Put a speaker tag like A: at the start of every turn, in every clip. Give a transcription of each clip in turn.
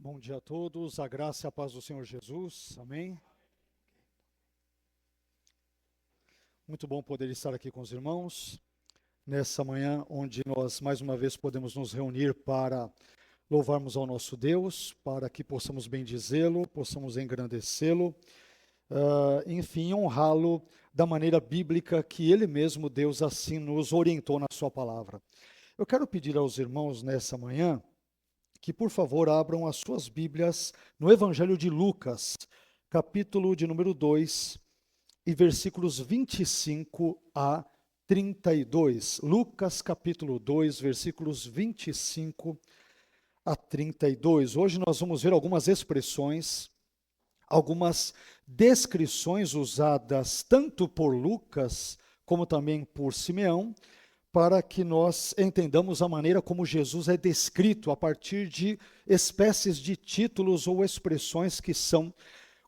A: Bom dia a todos, a graça e a paz do Senhor Jesus, amém? Muito bom poder estar aqui com os irmãos, nessa manhã onde nós mais uma vez podemos nos reunir para louvarmos ao nosso Deus, para que possamos bendizê-lo, possamos engrandecê-lo, enfim, honrá-lo da maneira bíblica que Ele mesmo, Deus, assim nos orientou na sua palavra. Eu quero pedir aos irmãos nessa manhã que, por favor, abram as suas Bíblias no Evangelho de Lucas, capítulo de número 2, e versículos 25 a 32. Lucas, capítulo 2, versículos 25 a 32. Hoje nós vamos ver algumas expressões, algumas descrições usadas tanto por Lucas como também por Simeão, para que nós entendamos a maneira como Jesus é descrito a partir de espécies de títulos ou expressões que são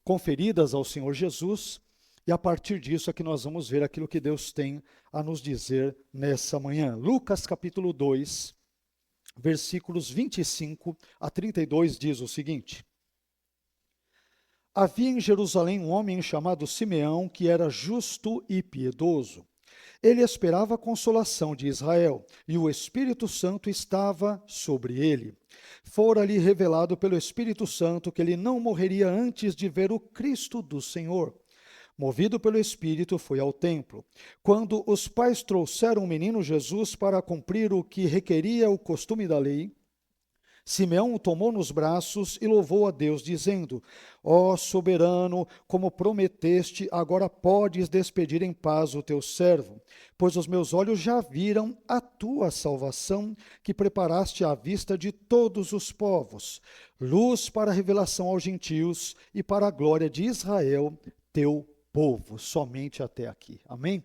A: conferidas ao Senhor Jesus, e a partir disso é que nós vamos ver aquilo que Deus tem a nos dizer nessa manhã. Lucas capítulo 2, versículos 25 a 32 diz o seguinte: Havia em Jerusalém um homem chamado Simeão, que era justo e piedoso. Ele esperava a consolação de Israel, e o Espírito Santo estava sobre ele. Fora-lhe revelado pelo Espírito Santo que ele não morreria antes de ver o Cristo do Senhor. Movido pelo Espírito, foi ao templo. Quando os pais trouxeram o menino Jesus para cumprir o que requeria o costume da lei, Simeão o tomou nos braços e louvou a Deus, dizendo: Ó soberano, como prometeste, agora podes despedir em paz o teu servo, pois os meus olhos já viram a tua salvação, que preparaste à vista de todos os povos, luz para a revelação aos gentios e para a glória de Israel, teu povo. Somente até aqui. Amém?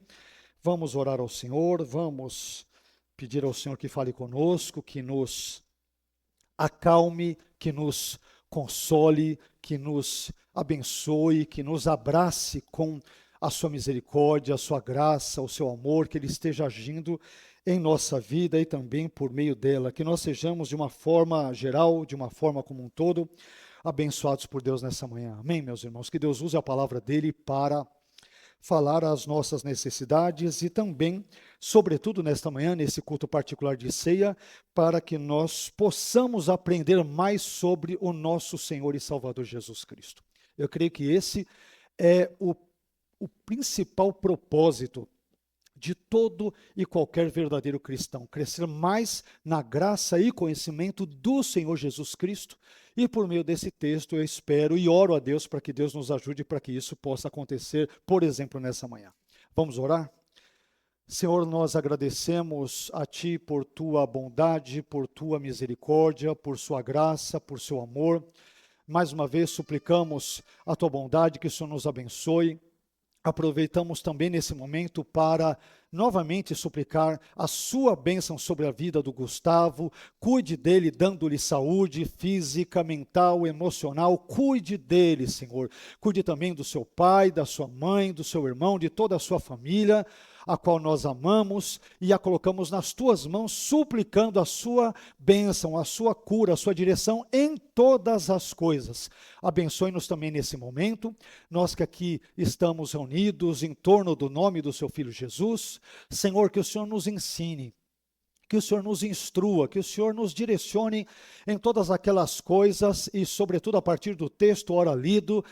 A: Vamos orar ao Senhor, vamos pedir ao Senhor que fale conosco, que nos acalme, que nos console, que nos abençoe, que nos abrace com a sua misericórdia, a sua graça, o seu amor, que Ele esteja agindo em nossa vida e também por meio dela, que nós sejamos de uma forma geral, de uma forma como um todo, abençoados por Deus nessa manhã. Amém, meus irmãos? Que Deus use a palavra dele para falar as nossas necessidades e também, sobretudo nesta manhã, nesse culto particular de ceia, para que nós possamos aprender mais sobre o nosso Senhor e Salvador Jesus Cristo. Eu creio que esse é o principal propósito de todo e qualquer verdadeiro cristão, crescer mais na graça e conhecimento do Senhor Jesus Cristo. E por meio desse texto eu espero e oro a Deus para que Deus nos ajude para que isso possa acontecer, por exemplo, nessa manhã. Vamos orar? Senhor, nós agradecemos a Ti por Tua bondade, por Tua misericórdia, por Sua graça, por Seu amor. Mais uma vez suplicamos a Tua bondade, que o Senhor nos abençoe. Aproveitamos também nesse momento para novamente suplicar a sua bênção sobre a vida do Gustavo. Cuide dele, dando-lhe saúde física, mental, emocional. Cuide dele, Senhor. Cuide também do seu pai, da sua mãe, do seu irmão, de toda a sua família, a qual nós amamos e a colocamos nas tuas mãos, suplicando a sua bênção, a sua cura, a sua direção em todas as coisas. Abençoe-nos também nesse momento, nós que aqui estamos reunidos em torno do nome do seu Filho Jesus. Senhor, que o Senhor nos ensine, que o Senhor nos instrua, que o Senhor nos direcione em todas aquelas coisas e, sobretudo, a partir do texto ora lido,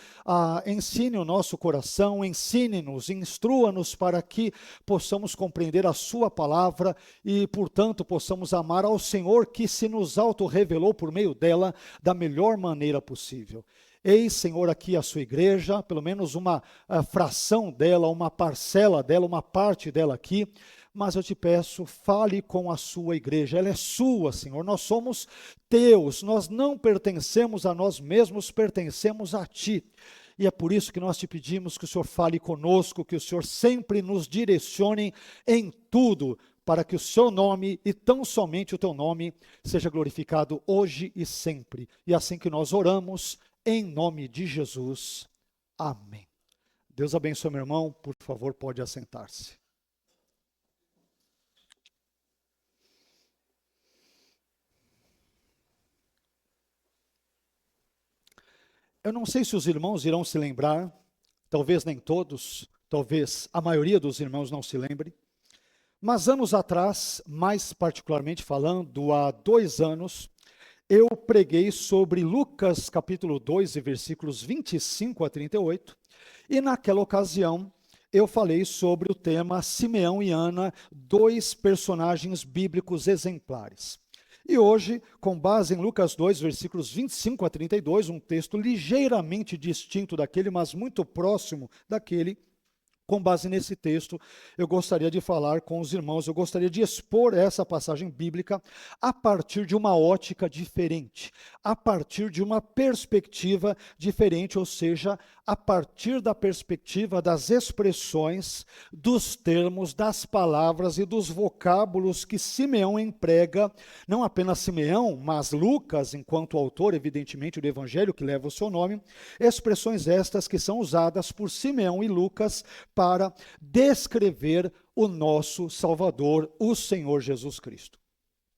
A: ensine o nosso coração, ensine-nos, instrua-nos para que possamos compreender a sua palavra e, portanto, possamos amar ao Senhor que se nos auto-revelou por meio dela da melhor maneira possível. Eis, Senhor, aqui a sua igreja, pelo menos uma fração dela, uma parcela dela, uma parte dela aqui, mas eu te peço, fale com a sua igreja, ela é sua, Senhor, nós somos teus, nós não pertencemos a nós mesmos, pertencemos a ti. E é por isso que nós te pedimos que o Senhor fale conosco, que o Senhor sempre nos direcione em tudo, para que o seu nome e tão somente o teu nome seja glorificado hoje e sempre. E assim que nós oramos, em nome de Jesus. Amém. Deus abençoe, meu irmão, por favor, pode assentar-se. Eu não sei se os irmãos irão se lembrar, talvez nem todos, talvez a maioria dos irmãos não se lembre, mas anos atrás, mais particularmente falando, há 2 anos, eu preguei sobre Lucas capítulo 2, versículos 25 a 38, e naquela ocasião eu falei sobre o tema Simeão e Ana, 2 personagens bíblicos exemplares. E hoje, com base em Lucas 2, versículos 25 a 32, um texto ligeiramente distinto daquele, mas muito próximo daquele, com base nesse texto, eu gostaria de falar com os irmãos, eu gostaria de expor essa passagem bíblica a partir de uma ótica diferente, a partir de uma perspectiva diferente, ou seja, a partir da perspectiva das expressões, dos termos, das palavras e dos vocábulos que Simeão emprega, não apenas Simeão, mas Lucas, enquanto autor, evidentemente, do evangelho que leva o seu nome, expressões estas que são usadas por Simeão e Lucas para descrever o nosso Salvador, o Senhor Jesus Cristo.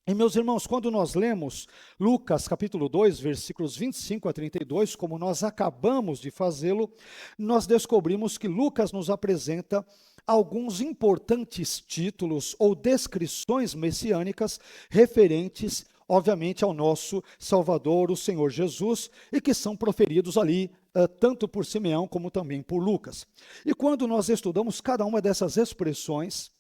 A: E meus irmãos, quando nós lemos Lucas capítulo 2, versículos 25 a 32, como nós acabamos de fazê-lo, nós descobrimos que Lucas nos apresenta alguns importantes títulos ou descrições messiânicas referentes, obviamente, ao nosso Salvador, o Senhor Jesus, e que são proferidos ali tanto por Simeão como também por Lucas. E quando nós estudamos cada uma dessas expressões,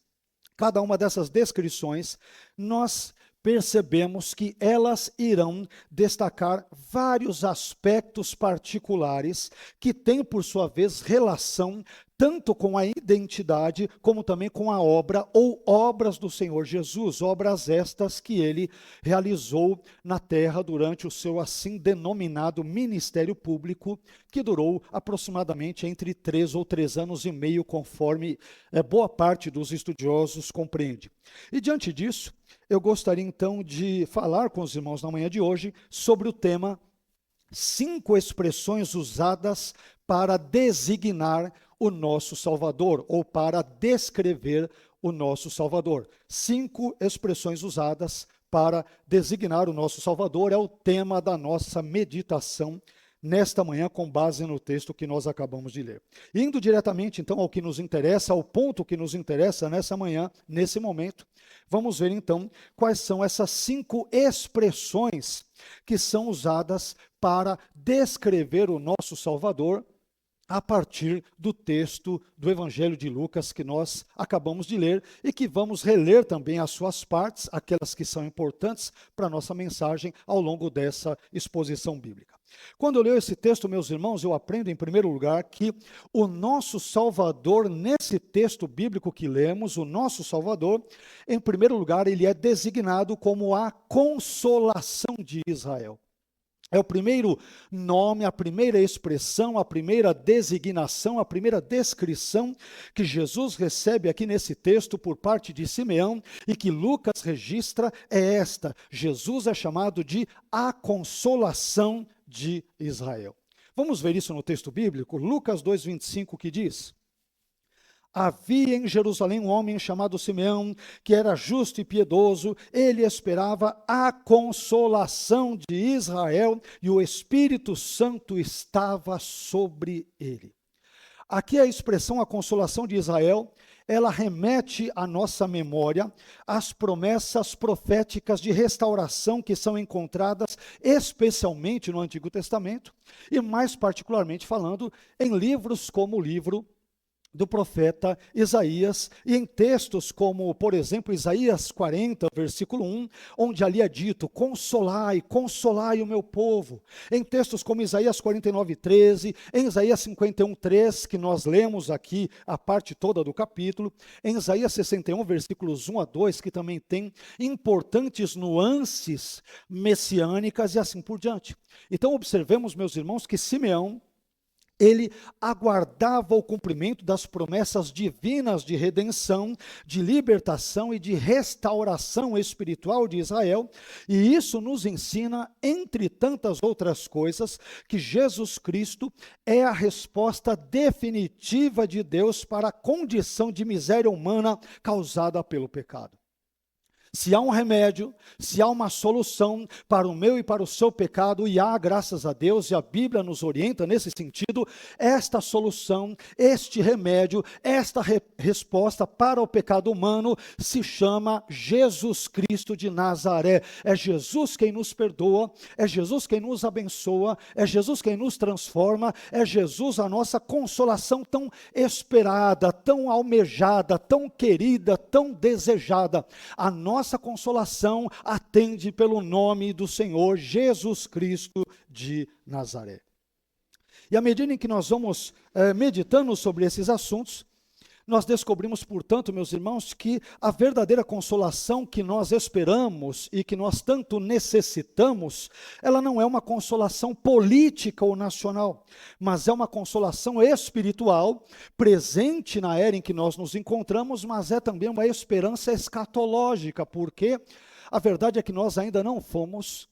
A: cada uma dessas descrições, nós percebemos que elas irão destacar vários aspectos particulares que têm, por sua vez, relação tanto com a identidade, como também com a obra ou obras do Senhor Jesus, obras estas que ele realizou na terra durante o seu assim denominado ministério público, que durou aproximadamente entre 3 ou 3 anos e meio, conforme boa parte dos estudiosos compreende. E diante disso, eu gostaria então de falar com os irmãos na manhã de hoje sobre o tema 5 expressões usadas para designar o nosso Salvador, ou para descrever o nosso Salvador. 5 expressões usadas para designar o nosso Salvador é o tema da nossa meditação nesta manhã, com base no texto que nós acabamos de ler. Indo diretamente, então, ao que nos interessa, ao ponto que nos interessa nessa manhã, nesse momento, vamos ver, então, quais são essas 5 expressões que são usadas para descrever o nosso Salvador, a partir do texto do Evangelho de Lucas que nós acabamos de ler e que vamos reler também as suas partes, aquelas que são importantes para a nossa mensagem ao longo dessa exposição bíblica. Quando eu leio esse texto, meus irmãos, eu aprendo em primeiro lugar que o nosso Salvador, nesse texto bíblico que lemos, o nosso Salvador, em primeiro lugar, ele é designado como a consolação de Israel. É o primeiro nome, a primeira expressão, a primeira designação, a primeira descrição que Jesus recebe aqui nesse texto por parte de Simeão e que Lucas registra é esta: Jesus é chamado de a consolação de Israel. Vamos ver isso no texto bíblico, Lucas 2:25, que diz: havia em Jerusalém um homem chamado Simeão, que era justo e piedoso, ele esperava a consolação de Israel e o Espírito Santo estava sobre ele. Aqui a expressão a consolação de Israel, ela remete à nossa memória às promessas proféticas de restauração que são encontradas especialmente no Antigo Testamento e mais particularmente falando em livros como o livro do profeta Isaías, e em textos como, por exemplo, Isaías 40, versículo 1, onde ali é dito: consolai, consolai o meu povo. Em textos como Isaías 49, 13, em Isaías 51, 3, que nós lemos aqui a parte toda do capítulo, em Isaías 61, versículos 1 a 2, que também tem importantes nuances messiânicas e assim por diante. Então observemos, meus irmãos, que Simeão, ele aguardava o cumprimento das promessas divinas de redenção, de libertação e de restauração espiritual de Israel, e isso nos ensina, entre tantas outras coisas, que Jesus Cristo é a resposta definitiva de Deus para a condição de miséria humana causada pelo pecado. Se há um remédio, se há uma solução para o meu e para o seu pecado, e há, graças a Deus, e a Bíblia nos orienta nesse sentido, esta solução, este remédio, esta resposta para o pecado humano se chama Jesus Cristo de Nazaré. É Jesus quem nos perdoa, é Jesus quem nos abençoa, é Jesus quem nos transforma, é Jesus a nossa consolação tão esperada, tão almejada, tão querida, tão desejada. A nossa consolação atende pelo nome do Senhor Jesus Cristo de Nazaré. E à medida em que nós vamos meditando sobre esses assuntos, nós descobrimos, portanto, meus irmãos, que a verdadeira consolação que nós esperamos e que nós tanto necessitamos, ela não é uma consolação política ou nacional, mas é uma consolação espiritual, presente na era em que nós nos encontramos, mas é também uma esperança escatológica, porque a verdade é que nós ainda não fomos,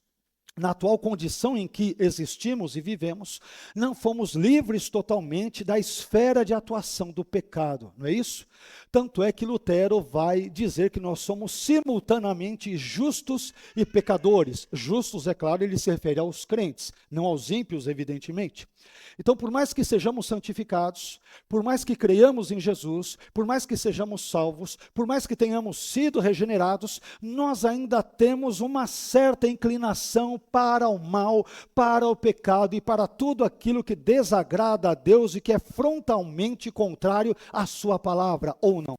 A: na atual condição em que existimos e vivemos, não fomos livres totalmente da esfera de atuação do pecado, não é isso? Tanto é que Lutero vai dizer que nós somos simultaneamente justos e pecadores. Justos, é claro, ele se refere aos crentes, não aos ímpios, evidentemente. Então, por mais que sejamos santificados, por mais que creiamos em Jesus, por mais que sejamos salvos, por mais que tenhamos sido regenerados, nós ainda temos uma certa inclinação para o mal, para o pecado e para tudo aquilo que desagrada a Deus e que é frontalmente contrário à sua palavra, ou não.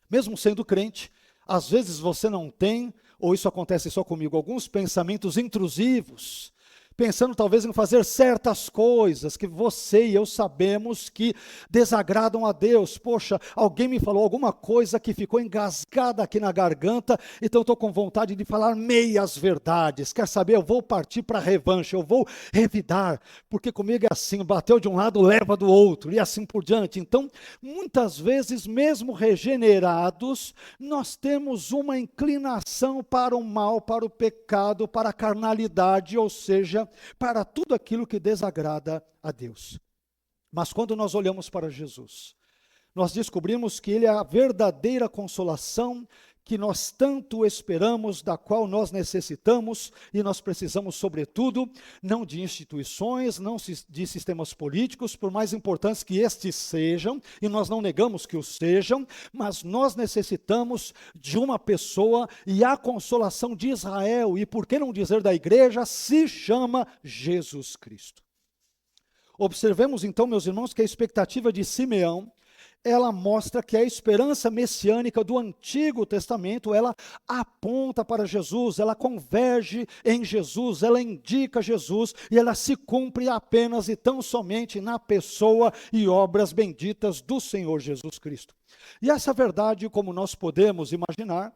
A: Mesmo sendo crente, às vezes você não tem, ou isso acontece só comigo, alguns pensamentos intrusivos, pensando talvez em fazer certas coisas que você e eu sabemos que desagradam a Deus. Poxa, alguém me falou alguma coisa que ficou engasgada aqui na garganta, então eu estou com vontade de falar meias verdades. Quer saber? Eu vou partir para a revanche, eu vou revidar, porque comigo é assim, bateu de um lado, leva do outro, e assim por diante. Então, muitas vezes, mesmo regenerados, nós temos uma inclinação para o mal, para o pecado, para a carnalidade, ou seja, para tudo aquilo que desagrada a Deus. Mas quando nós olhamos para Jesus, nós descobrimos que Ele é a verdadeira consolação que nós tanto esperamos, da qual nós necessitamos, e nós precisamos, sobretudo, não de instituições, não de sistemas políticos, por mais importantes que estes sejam, e nós não negamos que os sejam, mas nós necessitamos de uma pessoa, e a consolação de Israel, e por que não dizer da igreja, se chama Jesus Cristo. Observemos então, meus irmãos, que a expectativa de Simeão, ela mostra que a esperança messiânica do Antigo Testamento, ela aponta para Jesus, ela converge em Jesus, ela indica Jesus, e ela se cumpre apenas e tão somente na pessoa e obras benditas do Senhor Jesus Cristo. E essa verdade, como nós podemos imaginar,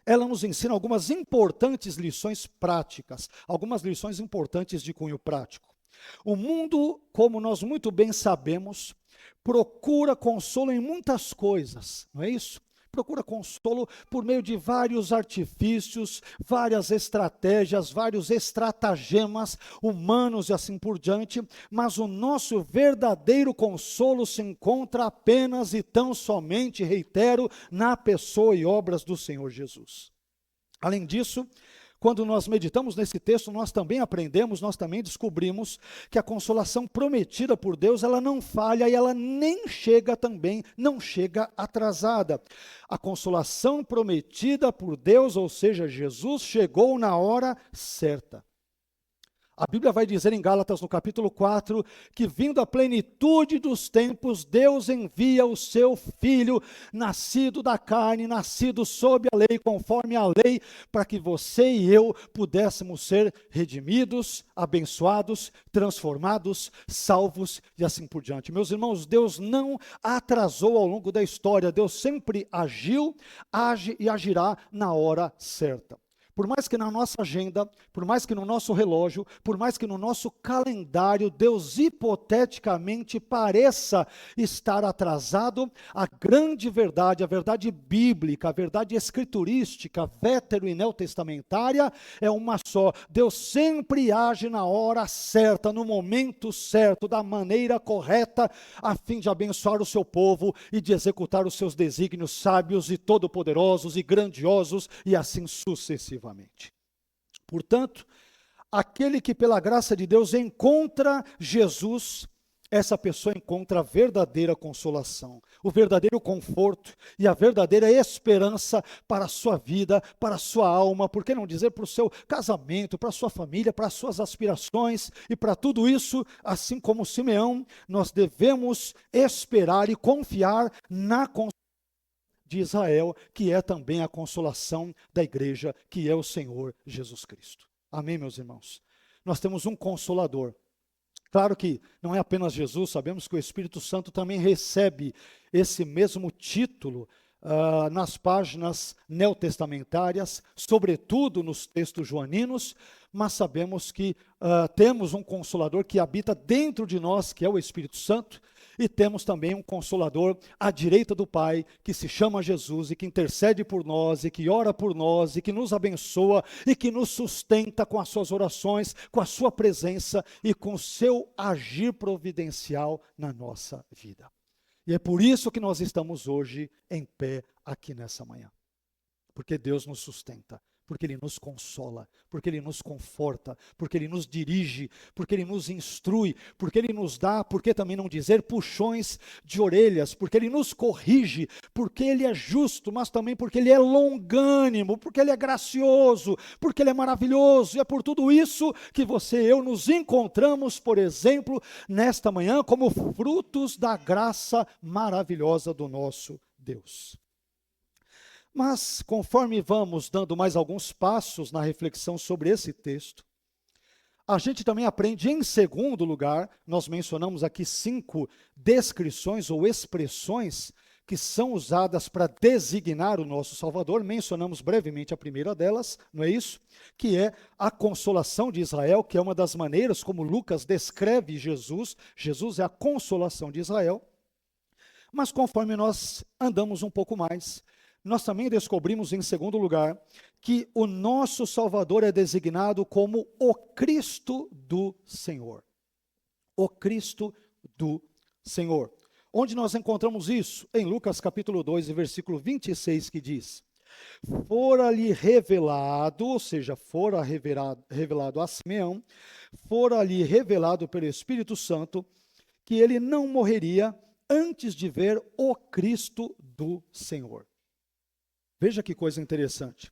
A: ela nos ensina algumas importantes lições práticas, algumas lições importantes de cunho prático. O mundo, como nós muito bem sabemos, procura consolo em muitas coisas, não é isso? Procura consolo por meio de vários artifícios, várias estratégias, vários estratagemas humanos e assim por diante, mas o nosso verdadeiro consolo se encontra apenas e tão somente, reitero, na pessoa e obras do Senhor Jesus. Além disso, quando nós meditamos nesse texto, nós também aprendemos, nós também descobrimos que a consolação prometida por Deus, ela não falha e ela nem chega também, não chega atrasada. A consolação prometida por Deus, ou seja, Jesus, chegou na hora certa. A Bíblia vai dizer em Gálatas, no capítulo 4, que vindo a plenitude dos tempos, Deus envia o seu Filho, nascido da carne, nascido sob a lei, conforme a lei, para que você e eu pudéssemos ser redimidos, abençoados, transformados, salvos e assim por diante. Meus irmãos, Deus não atrasou ao longo da história, Deus sempre agiu, age e agirá na hora certa. Por mais que na nossa agenda, por mais que no nosso relógio, por mais que no nosso calendário, Deus hipoteticamente pareça estar atrasado, a grande verdade, a verdade bíblica, a verdade escriturística, vétero e neotestamentária, é uma só. Deus sempre age na hora certa, no momento certo, da maneira correta, a fim de abençoar o seu povo e de executar os seus desígnios sábios e todo-poderosos e grandiosos, e assim sucessivamente. Portanto, aquele que pela graça de Deus encontra Jesus, essa pessoa encontra a verdadeira consolação, o verdadeiro conforto e a verdadeira esperança para a sua vida, para a sua alma, por que não dizer para o seu casamento, para a sua família, para as suas aspirações, e para tudo isso, assim como Simeão, nós devemos esperar e confiar na consolação de Israel, que é também a consolação da igreja, que é o Senhor Jesus Cristo. Amém, meus irmãos? Nós temos um Consolador. Claro que não é apenas Jesus, sabemos que o Espírito Santo também recebe esse mesmo título nas páginas neotestamentárias, sobretudo nos textos joaninos, mas sabemos que temos um Consolador que habita dentro de nós, que é o Espírito Santo, e temos também um Consolador à direita do Pai, que se chama Jesus e que intercede por nós, e que ora por nós, e que nos abençoa, e que nos sustenta com as suas orações, com a sua presença e com o seu agir providencial na nossa vida. E é por isso que nós estamos hoje em pé aqui nessa manhã. Porque Deus nos sustenta, porque Ele nos consola, porque Ele nos conforta, porque Ele nos dirige, porque Ele nos instrui, porque Ele nos dá, por que também não dizer, puxões de orelhas, porque Ele nos corrige, porque Ele é justo, mas também porque Ele é longânimo, porque Ele é gracioso, porque Ele é maravilhoso, e é por tudo isso que você e eu nos encontramos, por exemplo, nesta manhã, como frutos da graça maravilhosa do nosso Deus. Mas, conforme vamos dando mais alguns passos na reflexão sobre esse texto, a gente também aprende, em segundo lugar, nós mencionamos aqui 5 descrições ou expressões que são usadas para designar o nosso Salvador. Mencionamos brevemente a primeira delas, não é isso? Que é a consolação de Israel, que é uma das maneiras como Lucas descreve Jesus. Jesus é a consolação de Israel. Mas conforme nós andamos um pouco mais, nós também descobrimos, em segundo lugar, que o nosso Salvador é designado como o Cristo do Senhor. O Cristo do Senhor. Onde nós encontramos isso? Em Lucas capítulo 2, versículo 26, que diz: fora-lhe revelado, ou seja, fora revelado a Simeão, fora-lhe revelado pelo Espírito Santo, que ele não morreria antes de ver o Cristo do Senhor. Veja que coisa interessante.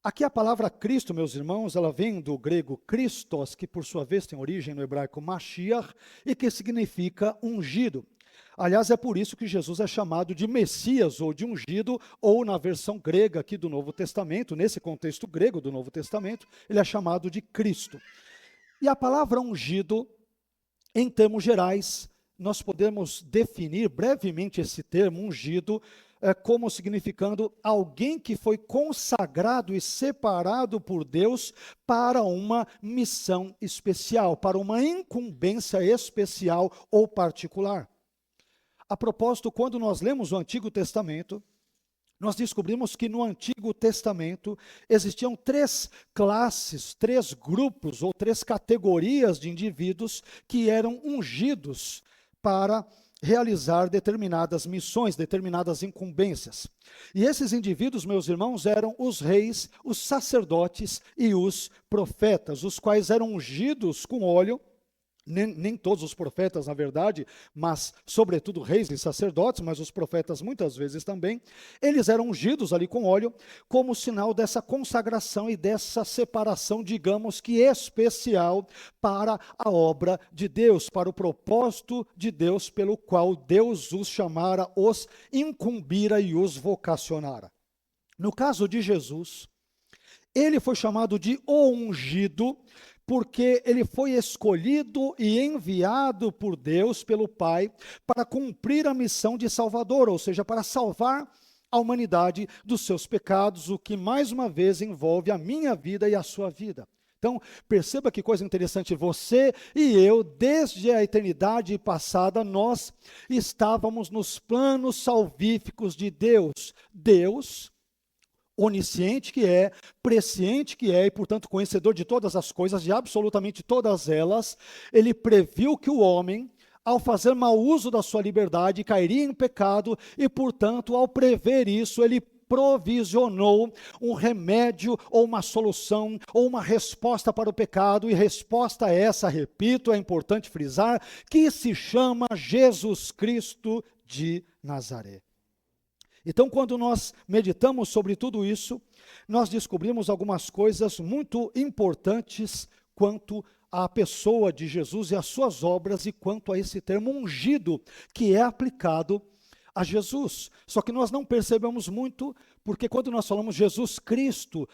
A: Aqui a palavra Cristo, meus irmãos, ela vem do grego Christos, que por sua vez tem origem no hebraico Mashiach, e que significa ungido. Aliás, é por isso que Jesus é chamado de Messias, ou de ungido, ou na versão grega aqui do Novo Testamento, nesse contexto grego do Novo Testamento, ele é chamado de Cristo. E a palavra ungido, em termos gerais, nós podemos definir brevemente esse termo, ungido, como significando alguém que foi consagrado e separado por Deus para uma missão especial, para uma incumbência especial ou particular. A propósito, quando nós lemos o Antigo Testamento, nós descobrimos que no Antigo Testamento existiam 3 classes, 3 grupos ou 3 categorias de indivíduos que eram ungidos para realizar determinadas missões, determinadas incumbências. E esses indivíduos, meus irmãos, eram os reis, os sacerdotes e os profetas, os quais eram ungidos com óleo. Nem todos os profetas, na verdade, mas sobretudo reis e sacerdotes, mas os profetas muitas vezes também, eles eram ungidos ali com óleo, como sinal dessa consagração e dessa separação, digamos que especial, para a obra de Deus, para o propósito de Deus, pelo qual Deus os chamara, os incumbira e os vocacionara. No caso de Jesus, ele foi chamado de o ungido, porque ele foi escolhido e enviado por Deus, pelo Pai, para cumprir a missão de Salvador, ou seja, para salvar a humanidade dos seus pecados, o que mais uma vez envolve a minha vida e a sua vida. Então, perceba que coisa interessante, você e eu, desde a eternidade passada, nós estávamos nos planos salvíficos de Deus. Deus, onisciente que é, presciente que é, e portanto conhecedor de todas as coisas, de absolutamente todas elas, ele previu que o homem, ao fazer mau uso da sua liberdade, cairia em pecado, e portanto, ao prever isso, ele provisionou um remédio ou uma solução ou uma resposta para o pecado, e resposta essa, repito, é importante frisar, que se chama Jesus Cristo de Nazaré. Então, quando nós meditamos sobre tudo isso, nós descobrimos algumas coisas muito importantes quanto à pessoa de Jesus e às suas obras, e quanto a esse termo ungido que é aplicado a Jesus. Só que nós não percebemos muito, porque quando nós falamos Jesus Cristo,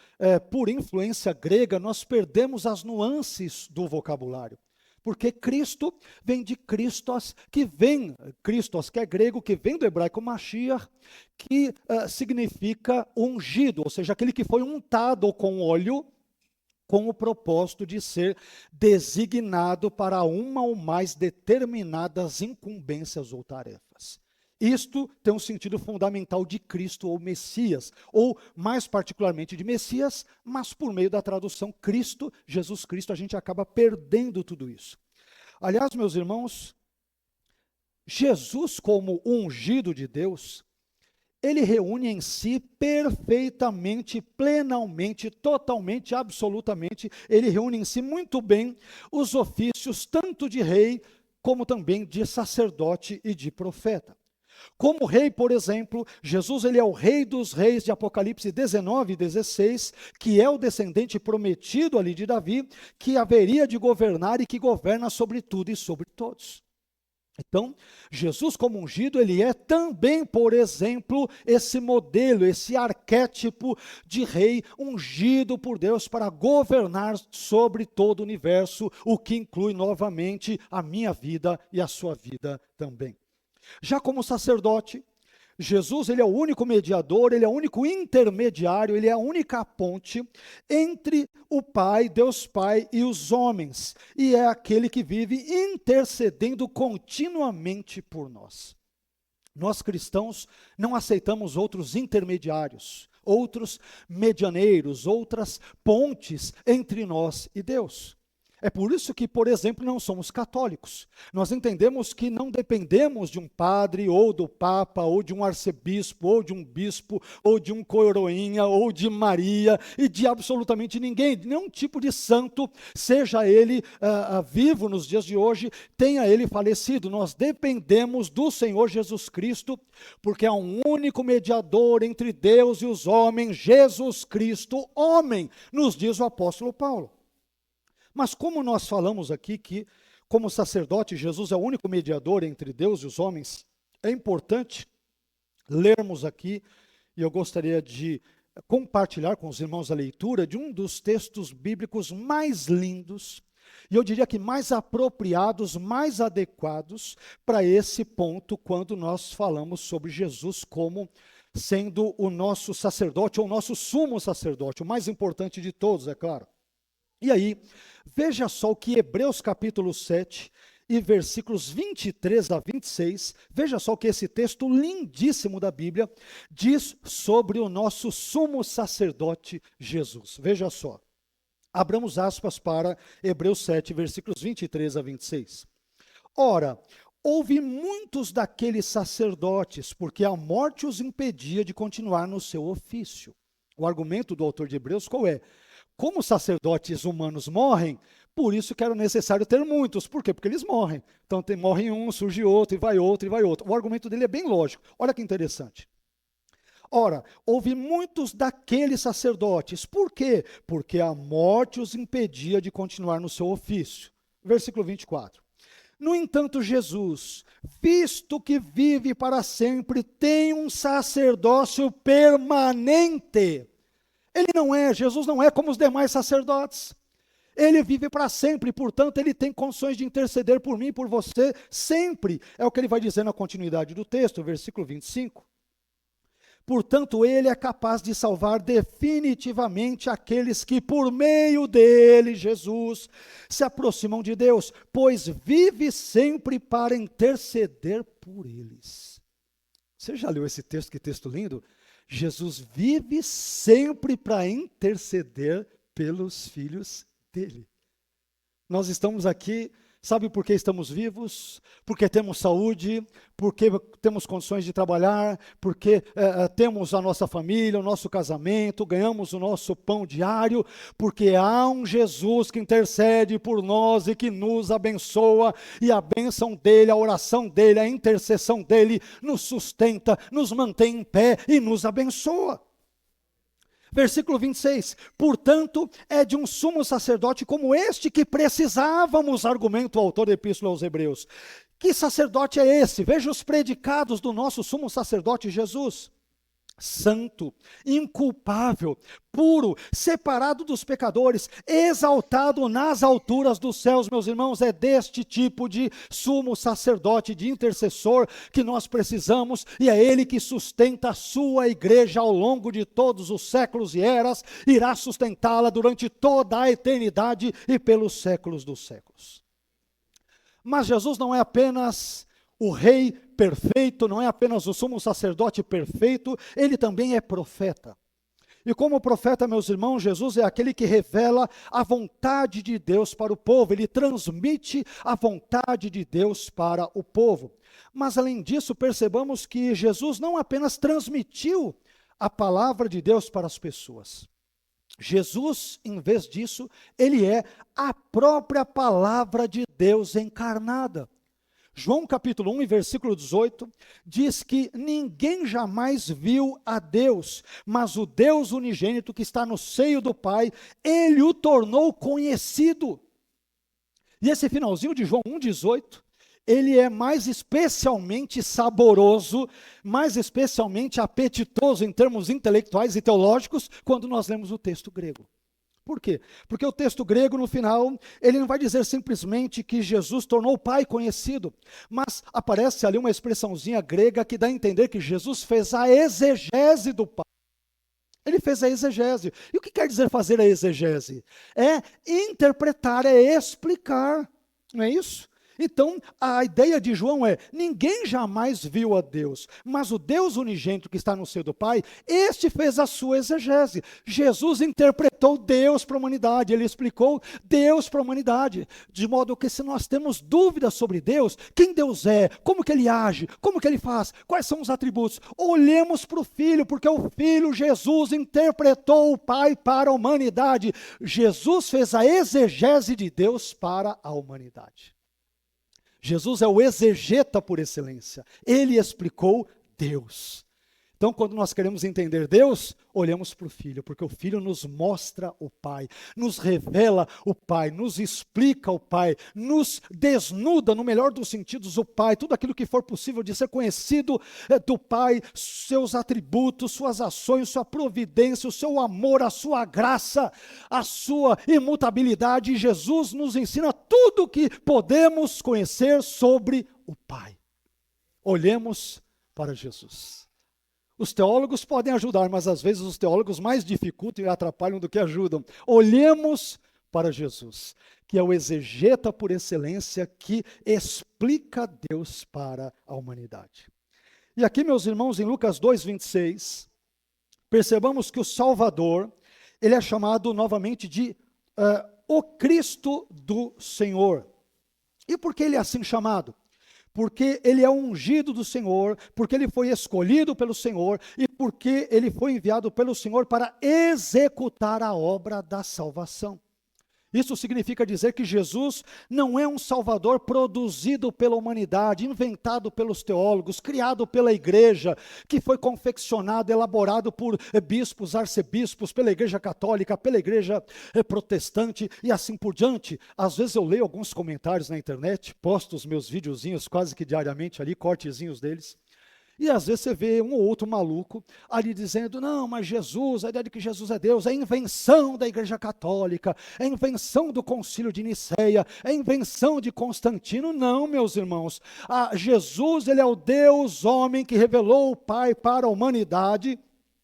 A: por influência grega, nós perdemos as nuances do vocabulário. Porque Cristo vem de Christos, Christos, que é grego, que vem do hebraico Mashiach, que significa ungido, ou seja, aquele que foi untado com óleo, com o propósito de ser designado para uma ou mais determinadas incumbências ou tarefas. Isto tem um sentido fundamental de Cristo ou Messias, ou mais particularmente de Messias, mas por meio da tradução Cristo, Jesus Cristo, a gente acaba perdendo tudo isso. Aliás, meus irmãos, Jesus como ungido de Deus, ele reúne em si perfeitamente, plenamente, totalmente, absolutamente, ele reúne em si muito bem os ofícios tanto de rei, como também de sacerdote e de profeta. Como rei, por exemplo, Jesus ele é o rei dos reis de Apocalipse 19 e 16, que é o descendente prometido ali de Davi, que haveria de governar e que governa sobre tudo e sobre todos. Então, Jesus como ungido, ele é também, por exemplo, esse modelo, esse arquétipo de rei ungido por Deus para governar sobre todo o universo, o que inclui novamente a minha vida e a sua vida também. Já como sacerdote, Jesus ele é o único mediador, ele é o único intermediário, ele é a única ponte entre o Pai, Deus Pai e os homens, e é aquele que vive intercedendo continuamente por nós. Nós cristãos não aceitamos outros intermediários, outros medianeiros, outras pontes entre nós e Deus. É por isso que, por exemplo, não somos católicos. Nós entendemos que não dependemos de um padre, ou do papa, ou de um arcebispo, ou de um bispo, ou de um coroinha, ou de Maria, e de absolutamente ninguém, de nenhum tipo de santo, seja ele vivo nos dias de hoje, tenha ele falecido. Nós dependemos do Senhor Jesus Cristo, porque há um único mediador entre Deus e os homens, Jesus Cristo, homem, nos diz o apóstolo Paulo. Mas como nós falamos aqui que, como sacerdote, Jesus é o único mediador entre Deus e os homens, é importante lermos aqui, e eu gostaria de compartilhar com os irmãos a leitura de um dos textos bíblicos mais lindos, e eu diria que mais apropriados, mais adequados para esse ponto, quando nós falamos sobre Jesus como sendo o nosso sacerdote, ou o nosso sumo sacerdote, o mais importante de todos, é claro. E aí, veja só o que Hebreus capítulo 7 e versículos 23 a 26, veja só o que esse texto lindíssimo da Bíblia diz sobre o nosso sumo sacerdote Jesus. Veja só, abramos aspas para Hebreus 7, versículos 23 a 26. Ora, houve muitos daqueles sacerdotes, porque a morte os impedia de continuar no seu ofício. O argumento do autor de Hebreus qual é? Como sacerdotes humanos morrem, por isso que era necessário ter muitos. Por quê? Porque eles morrem. Então morre um, surge outro, e vai outro, e vai outro. O argumento dele é bem lógico. Olha que interessante. Ora, houve muitos daqueles sacerdotes. Por quê? Porque a morte os impedia de continuar no seu ofício. Versículo 24. No entanto, Jesus, visto que vive para sempre, tem um sacerdócio permanente. Jesus não é como os demais sacerdotes. Ele vive para sempre, portanto, ele tem condições de interceder por mim e por você sempre. É o que ele vai dizer na continuidade do texto, versículo 25. Portanto, ele é capaz de salvar definitivamente aqueles que, por meio dele, Jesus, se aproximam de Deus, pois vive sempre para interceder por eles. Você já leu esse texto? Que texto lindo! Jesus vive sempre para interceder pelos filhos dele. Nós estamos aqui, sabe por que estamos vivos? Porque temos saúde, porque temos condições de trabalhar, porque temos a nossa família, o nosso casamento, ganhamos o nosso pão diário, porque há um Jesus que intercede por nós e que nos abençoa, e a bênção dele, a oração dele, a intercessão dele nos sustenta, nos mantém em pé e nos abençoa. Versículo 26, portanto, é de um sumo sacerdote como este que precisávamos, argumenta o autor da Epístola aos Hebreus. Que sacerdote é esse? Veja os predicados do nosso sumo sacerdote Jesus. Santo, inculpável, puro, separado dos pecadores, exaltado nas alturas dos céus. Meus irmãos, é deste tipo de sumo sacerdote, de intercessor que nós precisamos, e é ele que sustenta a sua igreja ao longo de todos os séculos e eras, irá sustentá-la durante toda a eternidade e pelos séculos dos séculos. Mas Jesus não é apenas o rei perfeito, não é apenas o sumo sacerdote perfeito, ele também é profeta. E como profeta, meus irmãos, Jesus é aquele que revela a vontade de Deus para o povo, ele transmite a vontade de Deus para o povo. Mas além disso, percebamos que Jesus não apenas transmitiu a palavra de Deus para as pessoas. Jesus, em vez disso, ele é a própria palavra de Deus encarnada. João capítulo 1 e versículo 18, diz que ninguém jamais viu a Deus, mas o Deus unigênito que está no seio do Pai, ele o tornou conhecido. E esse finalzinho de João 1,18, ele é mais especialmente saboroso, mais especialmente apetitoso em termos intelectuais e teológicos, quando nós lemos o texto grego. Por quê? Porque o texto grego, no final, ele não vai dizer simplesmente que Jesus tornou o Pai conhecido, mas aparece ali uma expressãozinha grega que dá a entender que Jesus fez a exegese do Pai. Ele fez a exegese. E o que quer dizer fazer a exegese? É interpretar, é explicar, não é isso? Então, a ideia de João é, ninguém jamais viu a Deus, mas o Deus unigênito que está no seio do Pai, este fez a sua exegese. Jesus interpretou Deus para a humanidade, ele explicou Deus para a humanidade, de modo que se nós temos dúvidas sobre Deus, quem Deus é, como que ele age, como que ele faz, quais são os atributos, olhemos para o Filho, porque o Filho Jesus interpretou o Pai para a humanidade. Jesus fez a exegese de Deus para a humanidade. Jesus é o exegeta por excelência. Ele explicou Deus. Então, quando nós queremos entender Deus, olhamos para o Filho, porque o Filho nos mostra o Pai, nos revela o Pai, nos explica o Pai, nos desnuda, no melhor dos sentidos, o Pai, tudo aquilo que for possível de ser conhecido do Pai, seus atributos, suas ações, sua providência, o seu amor, a sua graça, a sua imutabilidade. E Jesus nos ensina tudo o que podemos conhecer sobre o Pai. Olhemos para Jesus. Os teólogos podem ajudar, mas às vezes os teólogos mais dificultam e atrapalham do que ajudam. Olhemos para Jesus, que é o exegeta por excelência, que explica Deus para a humanidade. E aqui, meus irmãos, em Lucas 2,26, percebamos que o Salvador, ele é chamado novamente de o Cristo do Senhor. E por que ele é assim chamado? Porque ele é ungido do Senhor, porque ele foi escolhido pelo Senhor e porque ele foi enviado pelo Senhor para executar a obra da salvação. Isso significa dizer que Jesus não é um Salvador produzido pela humanidade, inventado pelos teólogos, criado pela igreja, que foi confeccionado, elaborado por bispos, arcebispos, pela igreja católica, pela igreja protestante e assim por diante. Às vezes eu leio alguns comentários na internet, posto os meus videozinhos quase que diariamente ali, cortezinhos deles. E às vezes você vê um ou outro maluco ali dizendo, não, mas Jesus, a ideia de que Jesus é Deus, é invenção da Igreja Católica, é invenção do Concílio de Nicéia, é invenção de Constantino. Não, meus irmãos, Jesus, ele é o Deus homem que revelou o Pai para a humanidade.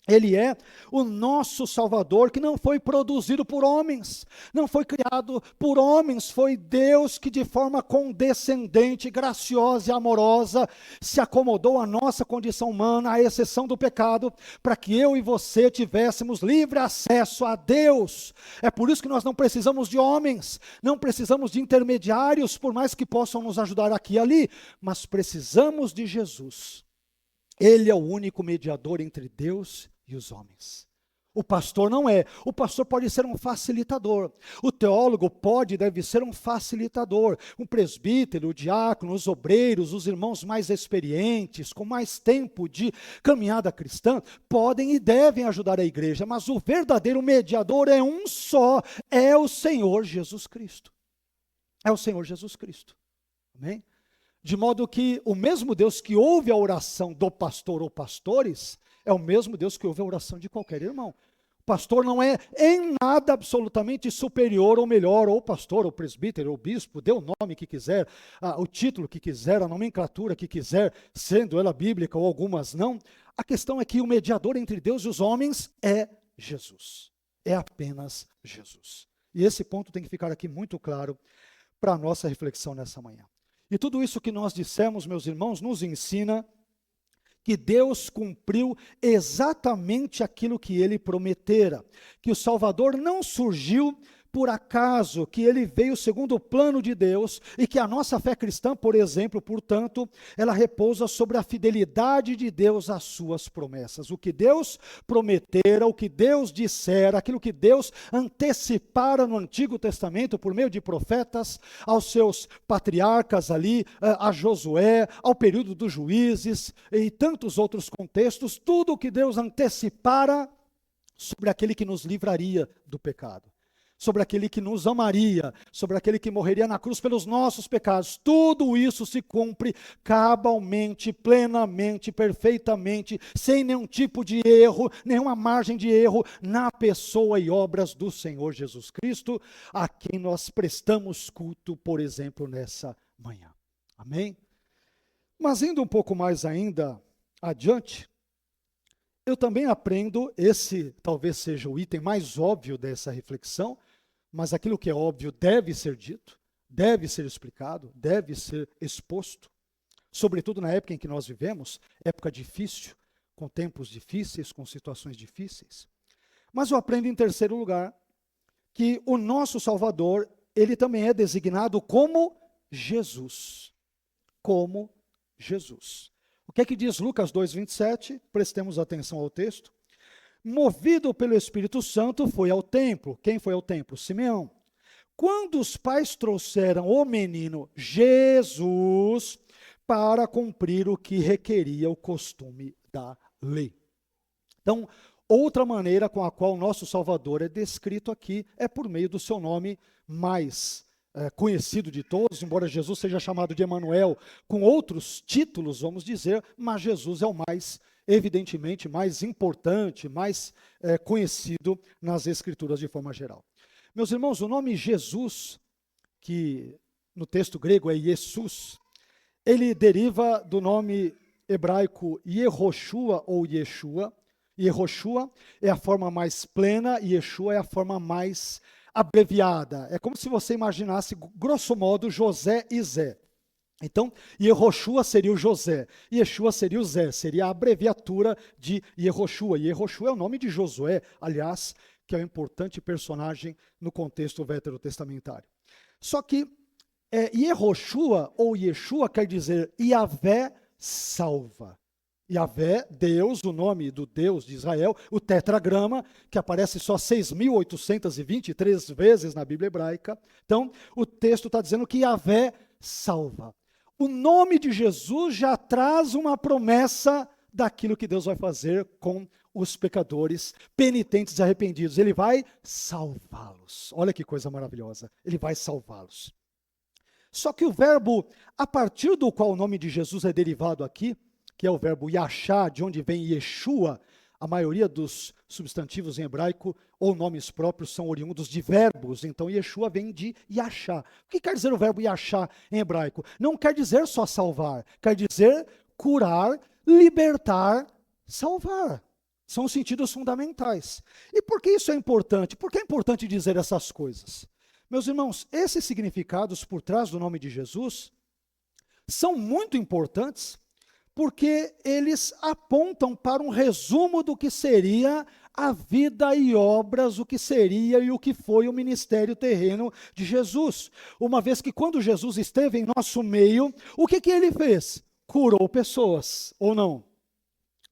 A: Ele é o nosso Salvador, que não foi produzido por homens, não foi criado por homens, foi Deus que de forma condescendente, graciosa e amorosa se acomodou à nossa condição humana, à exceção do pecado, para que eu e você tivéssemos livre acesso a Deus. É por isso que nós não precisamos de homens, não precisamos de intermediários, por mais que possam nos ajudar aqui e ali, mas precisamos de Jesus. Ele é o único mediador entre Deus e os homens. O pastor não é. O pastor pode ser um facilitador. O teólogo pode e deve ser um facilitador. Um presbítero, o diácono, os obreiros, os irmãos mais experientes, com mais tempo de caminhada cristã, podem e devem ajudar a igreja, mas o verdadeiro mediador é um só, é o Senhor Jesus Cristo. É o Senhor Jesus Cristo. Amém? De modo que o mesmo Deus que ouve a oração do pastor ou pastores, é o mesmo Deus que ouve a oração de qualquer irmão. O pastor não é em nada absolutamente superior ou melhor, ou pastor, ou presbítero, ou bispo, dê o nome que quiser, o título que quiser, a nomenclatura que quiser, sendo ela bíblica ou algumas não. A questão é que o mediador entre Deus e os homens é Jesus. É apenas Jesus. E esse ponto tem que ficar aqui muito claro para a nossa reflexão nessa manhã. E tudo isso que nós dissemos, meus irmãos, nos ensina que Deus cumpriu exatamente aquilo que ele prometera, que o Salvador não surgiu por acaso, que ele veio segundo o plano de Deus, e que a nossa fé cristã, por exemplo, portanto, ela repousa sobre a fidelidade de Deus às suas promessas. O que Deus prometera, o que Deus dissera, aquilo que Deus antecipara no Antigo Testamento, por meio de profetas, aos seus patriarcas ali, a Josué, ao período dos juízes, e tantos outros contextos, tudo o que Deus antecipara sobre aquele que nos livraria do pecado, sobre aquele que nos amaria, sobre aquele que morreria na cruz pelos nossos pecados. Tudo isso se cumpre cabalmente, plenamente, perfeitamente, sem nenhum tipo de erro, nenhuma margem de erro, na pessoa e obras do Senhor Jesus Cristo, a quem nós prestamos culto, por exemplo, nessa manhã. Amém? Mas indo um pouco mais ainda adiante, eu também aprendo, esse talvez seja o item mais óbvio dessa reflexão, mas aquilo que é óbvio deve ser dito, deve ser explicado, deve ser exposto, sobretudo na época em que nós vivemos, época difícil, com tempos difíceis, com situações difíceis. Mas eu aprendo em terceiro lugar, que o nosso Salvador, ele também é designado como Jesus. Como Jesus. O que é que diz Lucas 2,27? Prestemos atenção ao texto. Movido pelo Espírito Santo, foi ao templo. Quem foi ao templo? Simeão. Quando os pais trouxeram o menino Jesus para cumprir o que requeria o costume da lei. Então, outra maneira com a qual o nosso Salvador é descrito aqui é por meio do seu nome mais conhecido de todos, embora Jesus seja chamado de Emanuel, com outros títulos, vamos dizer, mas Jesus é o mais, evidentemente, mais importante, mais conhecido nas Escrituras de forma geral. Meus irmãos, o nome Jesus, que no texto grego é Jesus, ele deriva do nome hebraico Yehoshua ou Yeshua. Yehoshua é a forma mais plena e Yeshua é a forma mais abreviada. É como se você imaginasse, grosso modo, José e Zé. Então, Yehoshua seria o José, Yeshua seria o Zé, seria a abreviatura de Yehoshua. Yehoshua é o nome de Josué, aliás, que é um importante personagem no contexto veterotestamentário. Só que Yehoshua ou Yeshua quer dizer Yahvé salva. Yahvé, Deus, o nome do Deus de Israel, o tetragrama, que aparece só 6.823 vezes na Bíblia hebraica. Então, o texto está dizendo que Yahvé salva. O nome de Jesus já traz uma promessa daquilo que Deus vai fazer com os pecadores penitentes e arrependidos. Ele vai salvá-los. Olha que coisa maravilhosa. Ele vai salvá-los. Só que o verbo a partir do qual o nome de Jesus é derivado aqui, que é o verbo yachá, de onde vem Yeshua. A maioria dos substantivos em hebraico ou nomes próprios são oriundos de verbos, então Yeshua vem de yachá. O que quer dizer o verbo yachá em hebraico? Não quer dizer só salvar, quer dizer curar, libertar, salvar. São os sentidos fundamentais. E por que isso é importante? Por que é importante dizer essas coisas? Meus irmãos, esses significados por trás do nome de Jesus são muito importantes porque eles apontam para um resumo do que seria a vida e obras, o que seria e o que foi o ministério terreno de Jesus. Uma vez que quando Jesus esteve em nosso meio, o que ele fez? Curou pessoas, ou não?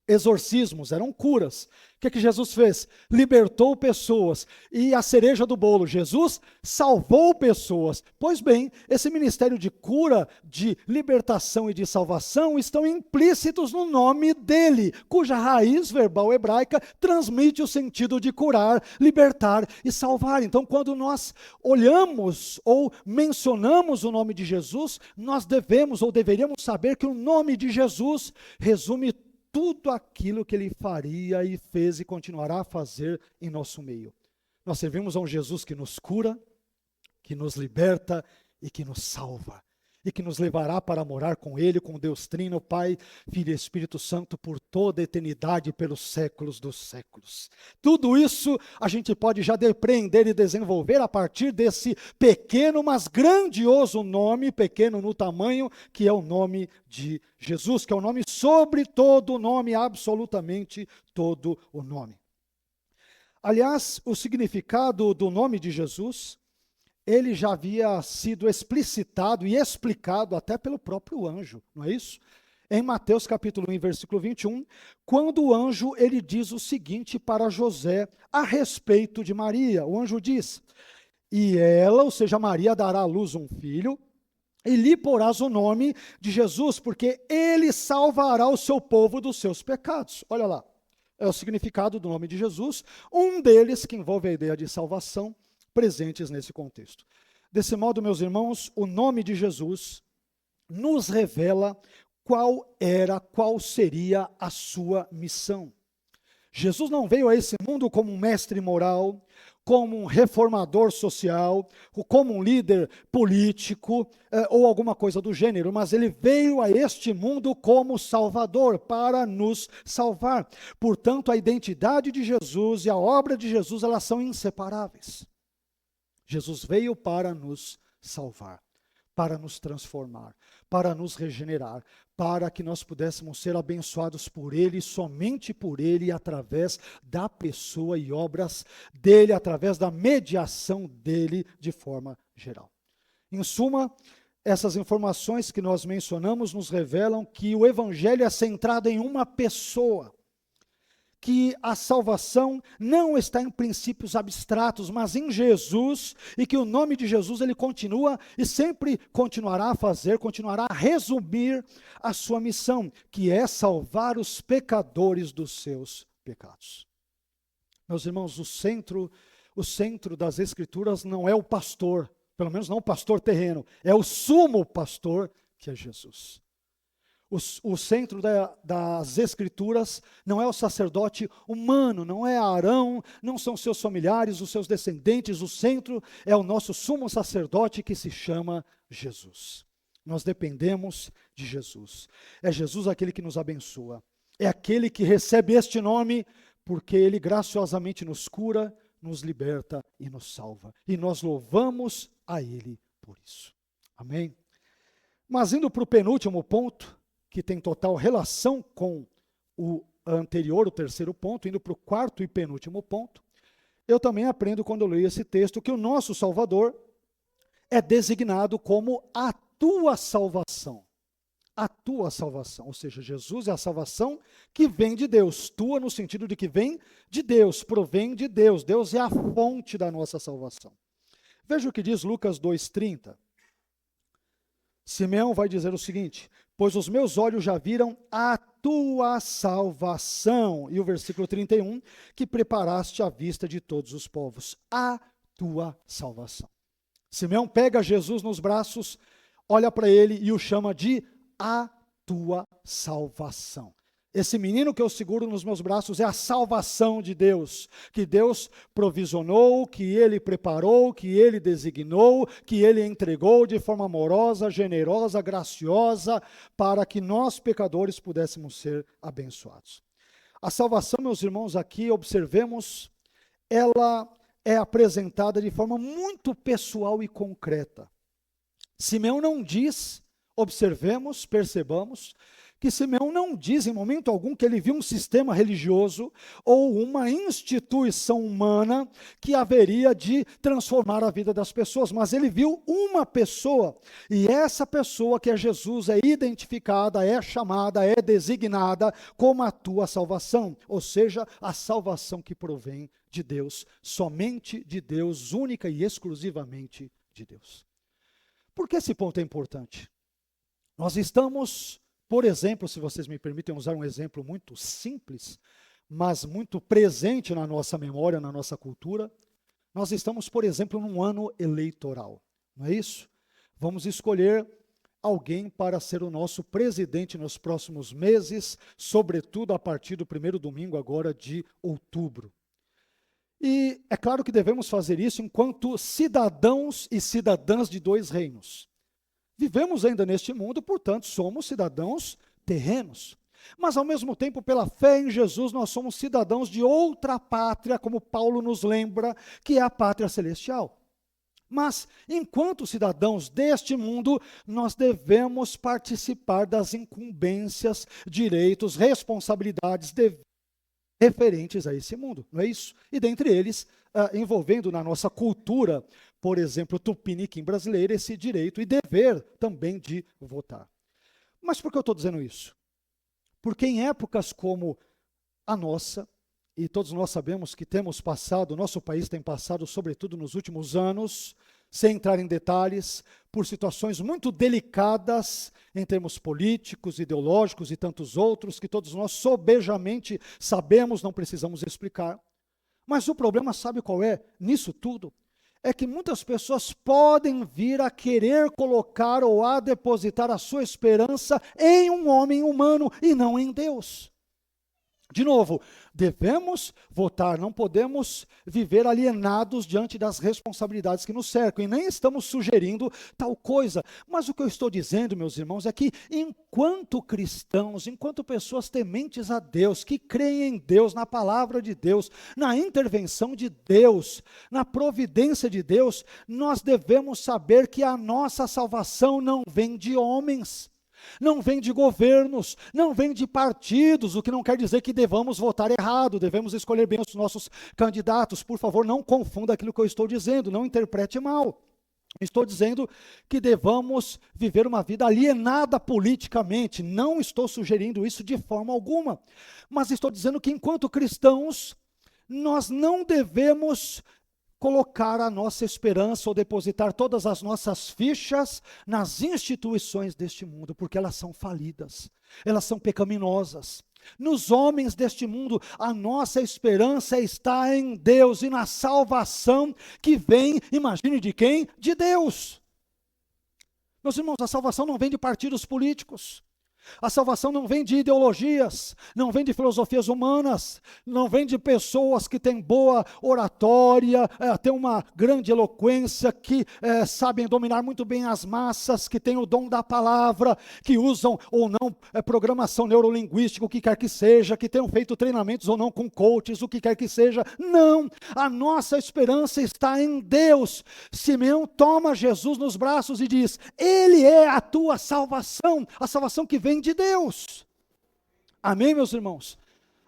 A: Exorcismos, eram curas. O que Jesus fez? Libertou pessoas. E a cereja do bolo, Jesus salvou pessoas. Pois bem, esse ministério de cura, de libertação e de salvação estão implícitos no nome dele, cuja raiz verbal hebraica transmite o sentido de curar, libertar e salvar. Então, quando nós olhamos ou mencionamos o nome de Jesus, nós devemos ou deveríamos saber que o nome de Jesus resume tudo aquilo que ele faria e fez e continuará a fazer em nosso meio. Nós servimos a um Jesus que nos cura, que nos liberta e que nos salva. E que nos levará para morar com ele, com Deus Trino, Pai, Filho e Espírito Santo, por toda a eternidade e pelos séculos dos séculos. Tudo isso a gente pode já depreender e desenvolver a partir desse pequeno, mas grandioso nome, pequeno no tamanho, que é o nome de Jesus, que é o nome sobre todo o nome, absolutamente todo o nome. Aliás, o significado do nome de Jesus, ele já havia sido explicitado e explicado até pelo próprio anjo, não é isso? Em Mateus capítulo 1, versículo 21, quando o anjo ele diz o seguinte para José a respeito de Maria. O anjo diz, e ela, ou seja, Maria, dará à luz um filho, e lhe porás o nome de Jesus, porque ele salvará o seu povo dos seus pecados. Olha lá, é o significado do nome de Jesus, um deles que envolve a ideia de salvação, presentes nesse contexto. Desse modo, meus irmãos, o nome de Jesus nos revela qual seria a sua missão. Jesus não veio a esse mundo como um mestre moral, como um reformador social, como um líder político ou alguma coisa do gênero, mas ele veio a este mundo como Salvador, para nos salvar. Portanto, a identidade de Jesus e a obra de Jesus, elas são inseparáveis. Jesus veio para nos salvar, para nos transformar, para nos regenerar, para que nós pudéssemos ser abençoados por Ele, somente por Ele, através da pessoa e obras dEle, através da mediação dEle, de forma geral. Em suma, essas informações que nós mencionamos nos revelam que o Evangelho é centrado em uma pessoa, que a salvação não está em princípios abstratos, mas em Jesus, e que o nome de Jesus ele continua e sempre continuará a resumir a sua missão, que é salvar os pecadores dos seus pecados. Meus irmãos, o centro das Escrituras não é o pastor, pelo menos não o pastor terreno, é o sumo pastor, que é Jesus. O centro das Escrituras não é o sacerdote humano, não é Arão, não são seus familiares, os seus descendentes, o centro é o nosso sumo sacerdote que se chama Jesus. Nós dependemos de Jesus. É Jesus aquele que nos abençoa. É aquele que recebe este nome porque ele graciosamente nos cura, nos liberta e nos salva. E nós louvamos a ele por isso. Amém? Mas indo para o penúltimo ponto, que tem total relação com o anterior, o terceiro ponto, indo para o quarto e penúltimo ponto, eu também aprendo quando eu leio esse texto que o nosso Salvador é designado como a tua salvação. A tua salvação, ou seja, Jesus é a salvação que vem de Deus. Tua no sentido de que vem de Deus, provém de Deus. Deus é a fonte da nossa salvação. Veja o que diz Lucas 2,30. Simeão vai dizer o seguinte, pois os meus olhos já viram a tua salvação. E o versículo 31, que preparaste à vista de todos os povos. A tua salvação. Simeão pega Jesus nos braços, olha para ele e o chama de a tua salvação. Esse menino que eu seguro nos meus braços é a salvação de Deus, que Deus provisionou, que Ele preparou, que Ele designou, que Ele entregou de forma amorosa, generosa, graciosa, para que nós, pecadores, pudéssemos ser abençoados. A salvação, meus irmãos, aqui, observemos, ela é apresentada de forma muito pessoal e concreta. Simeão não diz, observemos, percebamos, que Simeão não diz em momento algum que ele viu um sistema religioso ou uma instituição humana que haveria de transformar a vida das pessoas, mas ele viu uma pessoa, e essa pessoa que é Jesus é identificada, é chamada, é designada como a tua salvação, ou seja, a salvação que provém de Deus, somente de Deus, única e exclusivamente de Deus. Por que esse ponto é importante? Nós estamos, por exemplo, se vocês me permitem usar um exemplo muito simples, mas muito presente na nossa memória, na nossa cultura, nós estamos, por exemplo, num ano eleitoral, não é isso? Vamos escolher alguém para ser o nosso presidente nos próximos meses, sobretudo a partir do primeiro domingo agora de outubro. E é claro que devemos fazer isso enquanto cidadãos e cidadãs de dois reinos. Vivemos ainda neste mundo, portanto, somos cidadãos terrenos. Mas, ao mesmo tempo, pela fé em Jesus, nós somos cidadãos de outra pátria, como Paulo nos lembra, que é a pátria celestial. Mas, enquanto cidadãos deste mundo, nós devemos participar das incumbências, direitos, responsabilidades referentes a esse mundo, não é isso? E dentre eles, envolvendo na nossa cultura, por exemplo, tupiniquim brasileira, esse direito e dever também de votar. Mas por que eu estou dizendo isso? Porque em épocas como a nossa, e todos nós sabemos que temos passado, o nosso país tem passado, sobretudo nos últimos anos, sem entrar em detalhes, por situações muito delicadas em termos políticos, ideológicos e tantos outros, que todos nós sobejamente sabemos, não precisamos explicar. Mas o problema, sabe qual é nisso tudo? É que muitas pessoas podem vir a querer colocar ou a depositar a sua esperança em um homem humano e não em Deus. De novo, devemos votar, não podemos viver alienados diante das responsabilidades que nos cercam, e nem estamos sugerindo tal coisa. Mas o que eu estou dizendo, meus irmãos, é que enquanto cristãos, enquanto pessoas tementes a Deus, que creem em Deus, na palavra de Deus, na intervenção de Deus, na providência de Deus, nós devemos saber que a nossa salvação não vem de homens, não vem de governos, não vem de partidos, o que não quer dizer que devamos votar errado, devemos escolher bem os nossos candidatos. Por favor, não confunda aquilo que eu estou dizendo, não interprete mal. Estou dizendo que devamos viver uma vida alienada politicamente, não estou sugerindo isso de forma alguma, mas estou dizendo que enquanto cristãos, nós não devemos colocar a nossa esperança ou depositar todas as nossas fichas nas instituições deste mundo, porque elas são falidas, elas são pecaminosas. Nos homens deste mundo, a nossa esperança está em Deus e na salvação que vem, imagine de quem? De Deus. Meus irmãos, a salvação não vem de partidos políticos. A salvação não vem de ideologias, não vem de filosofias humanas, não vem de pessoas que têm boa oratória, têm uma grande eloquência, que sabem dominar muito bem as massas, que têm o dom da palavra, que usam ou não programação neurolinguística, o que quer que seja, que tenham feito treinamentos ou não com coaches, o que quer que seja. Não, a nossa esperança está em Deus. Simeão toma Jesus nos braços e diz: Ele é a tua salvação, a salvação que vem de Deus. Amém, meus irmãos?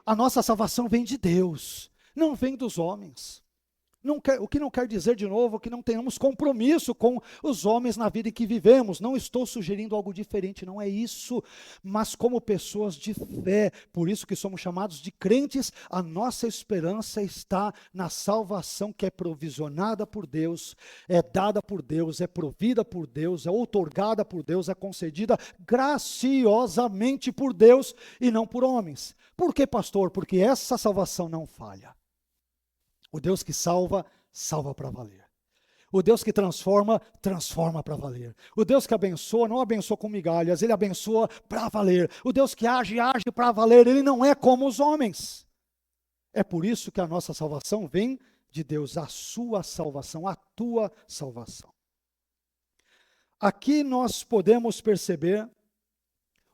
A: A nossa salvação vem de Deus, não vem dos homens. O que não quer dizer, de novo, que não tenhamos compromisso com os homens na vida em que vivemos. Não estou sugerindo algo diferente, não é isso. Mas como pessoas de fé, por isso que somos chamados de crentes, a nossa esperança está na salvação que é provisionada por Deus, é dada por Deus, é provida por Deus, é outorgada por Deus, é concedida graciosamente por Deus e não por homens. Por que, pastor? Porque essa salvação não falha. O Deus que salva, salva para valer. O Deus que transforma, transforma para valer. O Deus que abençoa, não abençoa com migalhas, ele abençoa para valer. O Deus que age, age para valer. Ele não é como os homens. É por isso que a nossa salvação vem de Deus, a sua salvação, a tua salvação. Aqui nós podemos perceber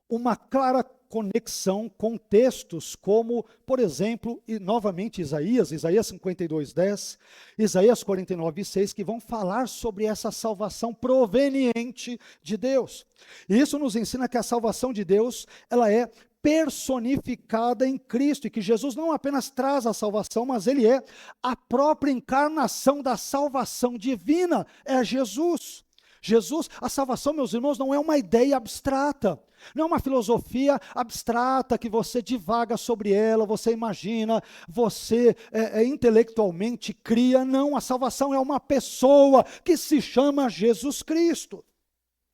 A: uma clara conexão com textos como, por exemplo, e novamente Isaías 52:10, Isaías 49:6, que vão falar sobre essa salvação proveniente de Deus. E isso nos ensina que a salvação de Deus, ela é personificada em Cristo, e que Jesus não apenas traz a salvação, mas ele é a própria encarnação da salvação divina, é Jesus. Jesus, a salvação, meus irmãos, não é uma ideia abstrata, não é uma filosofia abstrata que você divaga sobre ela, você imagina, você intelectualmente cria. Não, a salvação é uma pessoa que se chama Jesus Cristo.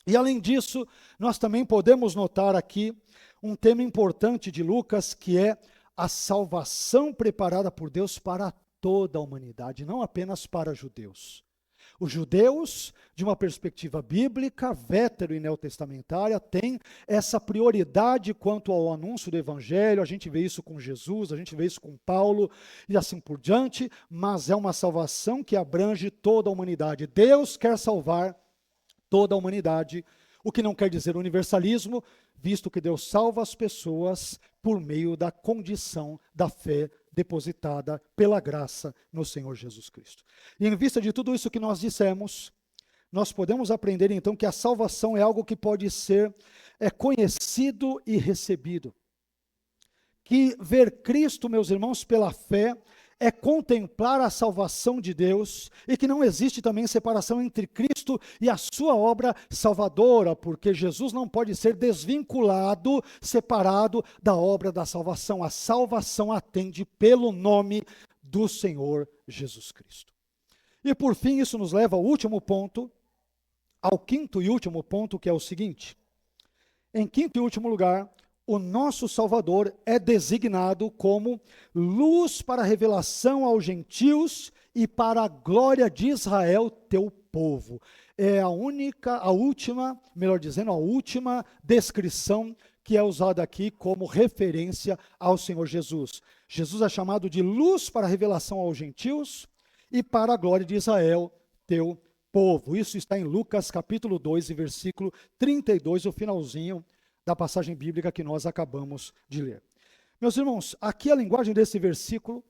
A: E além disso, nós também podemos notar aqui um tema importante de Lucas, que é a salvação preparada por Deus para toda a humanidade, não apenas para judeus. Os judeus, de uma perspectiva bíblica, vétero e neotestamentária, têm essa prioridade quanto ao anúncio do evangelho. A gente vê isso com Jesus, a gente vê isso com Paulo e assim por diante, mas é uma salvação que abrange toda a humanidade. Deus quer salvar toda a humanidade, o que não quer dizer universalismo, visto que Deus salva as pessoas por meio da condição da fé depositada pela graça no Senhor Jesus Cristo. E em vista de tudo isso que nós dissemos, nós podemos aprender então que a salvação é algo que pode ser conhecido e recebido. Que ver Cristo, meus irmãos, pela fé, é contemplar a salvação de Deus, e que não existe também separação entre Cristo e a sua obra salvadora, porque Jesus não pode ser desvinculado, separado da obra da salvação. A salvação atende pelo nome do Senhor Jesus Cristo. E por fim, isso nos leva ao último ponto, ao quinto e último ponto, que é o seguinte: em quinto e último lugar, o nosso Salvador é designado como luz para a revelação aos gentios e para a glória de Israel, teu povo. É a última descrição que é usada aqui como referência ao Senhor Jesus. Jesus é chamado de luz para a revelação aos gentios e para a glória de Israel, teu povo. Isso está em Lucas capítulo 2, versículo 32, o finalzinho da passagem bíblica que nós acabamos de ler. Meus irmãos, aqui a linguagem desse versículo,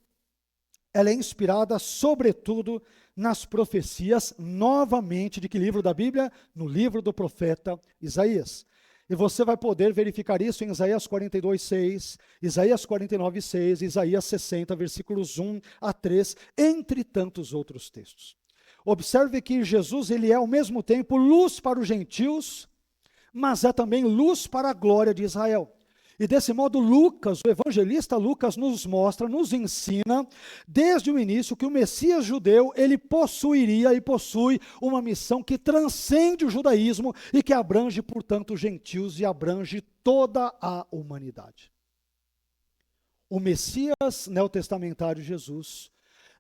A: ela é inspirada sobretudo nas profecias, novamente, de que livro da Bíblia? No livro do profeta Isaías. E você vai poder verificar isso em Isaías 42:6, Isaías 49:6, Isaías 60, versículos 1 a 3, entre tantos outros textos. Observe que Jesus, ele é ao mesmo tempo luz para os gentios, mas é também luz para a glória de Israel. E desse modo Lucas, o evangelista Lucas, nos mostra, nos ensina, desde o início, que o Messias judeu, ele possuiria e possui uma missão que transcende o judaísmo e que abrange, portanto, os gentios e abrange toda a humanidade. O Messias neotestamentário Jesus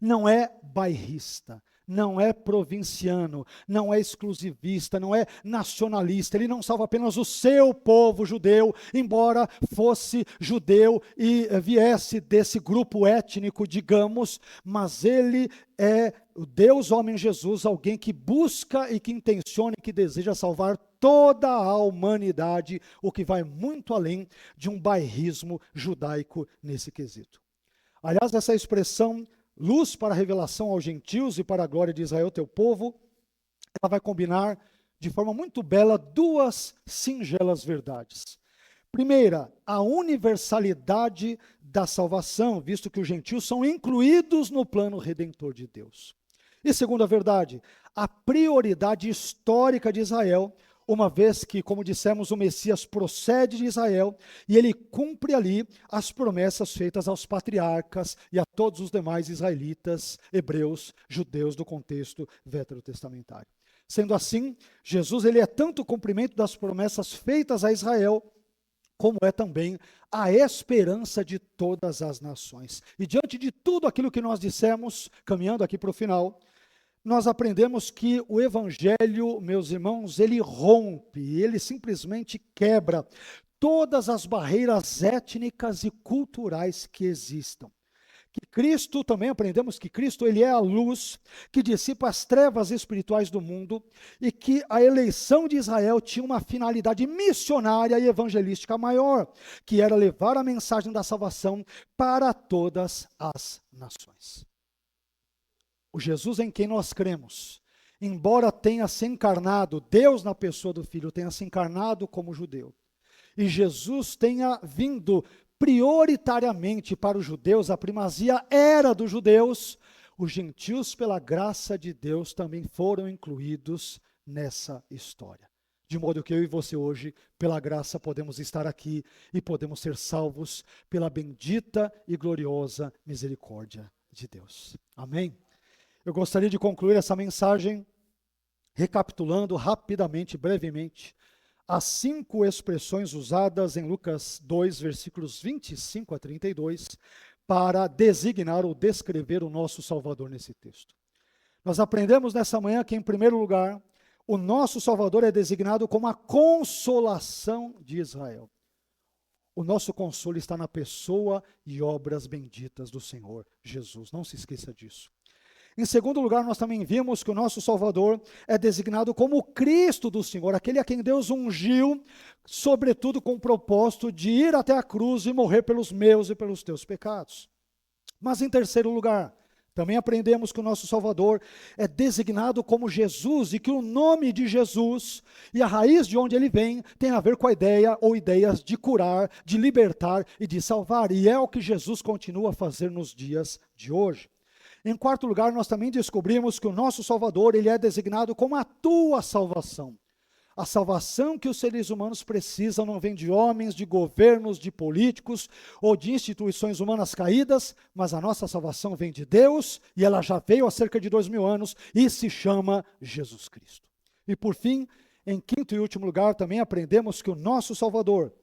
A: não é bairrista, não é provinciano, não é exclusivista, não é nacionalista. Ele não salva apenas o seu povo judeu, embora fosse judeu e viesse desse grupo étnico, digamos, mas ele é o Deus homem Jesus, alguém que busca e que intenciona e que deseja salvar toda a humanidade, o que vai muito além de um bairrismo judaico nesse quesito. Aliás, essa expressão luz para a revelação aos gentios e para a glória de Israel, teu povo, ela vai combinar de forma muito bela duas singelas verdades. Primeira, a universalidade da salvação, visto que os gentios são incluídos no plano redentor de Deus. E segunda verdade, a prioridade histórica de Israel, uma vez que, como dissemos, o Messias procede de Israel e ele cumpre ali as promessas feitas aos patriarcas e a todos os demais israelitas, hebreus, judeus do contexto veterotestamentário. Sendo assim, Jesus ele é tanto o cumprimento das promessas feitas a Israel, como é também a esperança de todas as nações. E diante de tudo aquilo que nós dissemos, caminhando aqui para o final, nós aprendemos que o evangelho, meus irmãos, ele rompe, ele simplesmente quebra todas as barreiras étnicas e culturais que existam. Que Cristo, também aprendemos que Cristo, ele é a luz que dissipa as trevas espirituais do mundo e que a eleição de Israel tinha uma finalidade missionária e evangelística maior, que era levar a mensagem da salvação para todas as nações. O Jesus em quem nós cremos, embora tenha se encarnado, Deus na pessoa do Filho tenha se encarnado como judeu, e Jesus tenha vindo prioritariamente para os judeus, a primazia era dos judeus, os gentios, pela graça de Deus, também foram incluídos nessa história. De modo que eu e você hoje, pela graça, podemos estar aqui e podemos ser salvos pela bendita e gloriosa misericórdia de Deus. Amém? Eu gostaria de concluir essa mensagem recapitulando rapidamente, brevemente, as 5 expressões usadas em Lucas 2, versículos 25 a 32, para designar ou descrever o nosso Salvador nesse texto. Nós aprendemos nessa manhã que, em primeiro lugar, o nosso Salvador é designado como a consolação de Israel. O nosso consolo está na pessoa e obras benditas do Senhor Jesus. Não se esqueça disso. Em segundo lugar, nós também vimos que o nosso Salvador é designado como o Cristo do Senhor, aquele a quem Deus ungiu, sobretudo com o propósito de ir até a cruz e morrer pelos meus e pelos teus pecados. Mas em terceiro lugar, também aprendemos que o nosso Salvador é designado como Jesus e que o nome de Jesus e a raiz de onde ele vem tem a ver com a ideia ou ideias de curar, de libertar e de salvar. E é o que Jesus continua a fazer nos dias de hoje. Em quarto lugar, nós também descobrimos que o nosso Salvador, ele é designado como a tua salvação. A salvação que os seres humanos precisam não vem de homens, de governos, de políticos ou de instituições humanas caídas, mas a nossa salvação vem de Deus e ela já veio há cerca de 2000 anos e se chama Jesus Cristo. E por fim, em quinto e último lugar, também aprendemos que o nosso Salvador,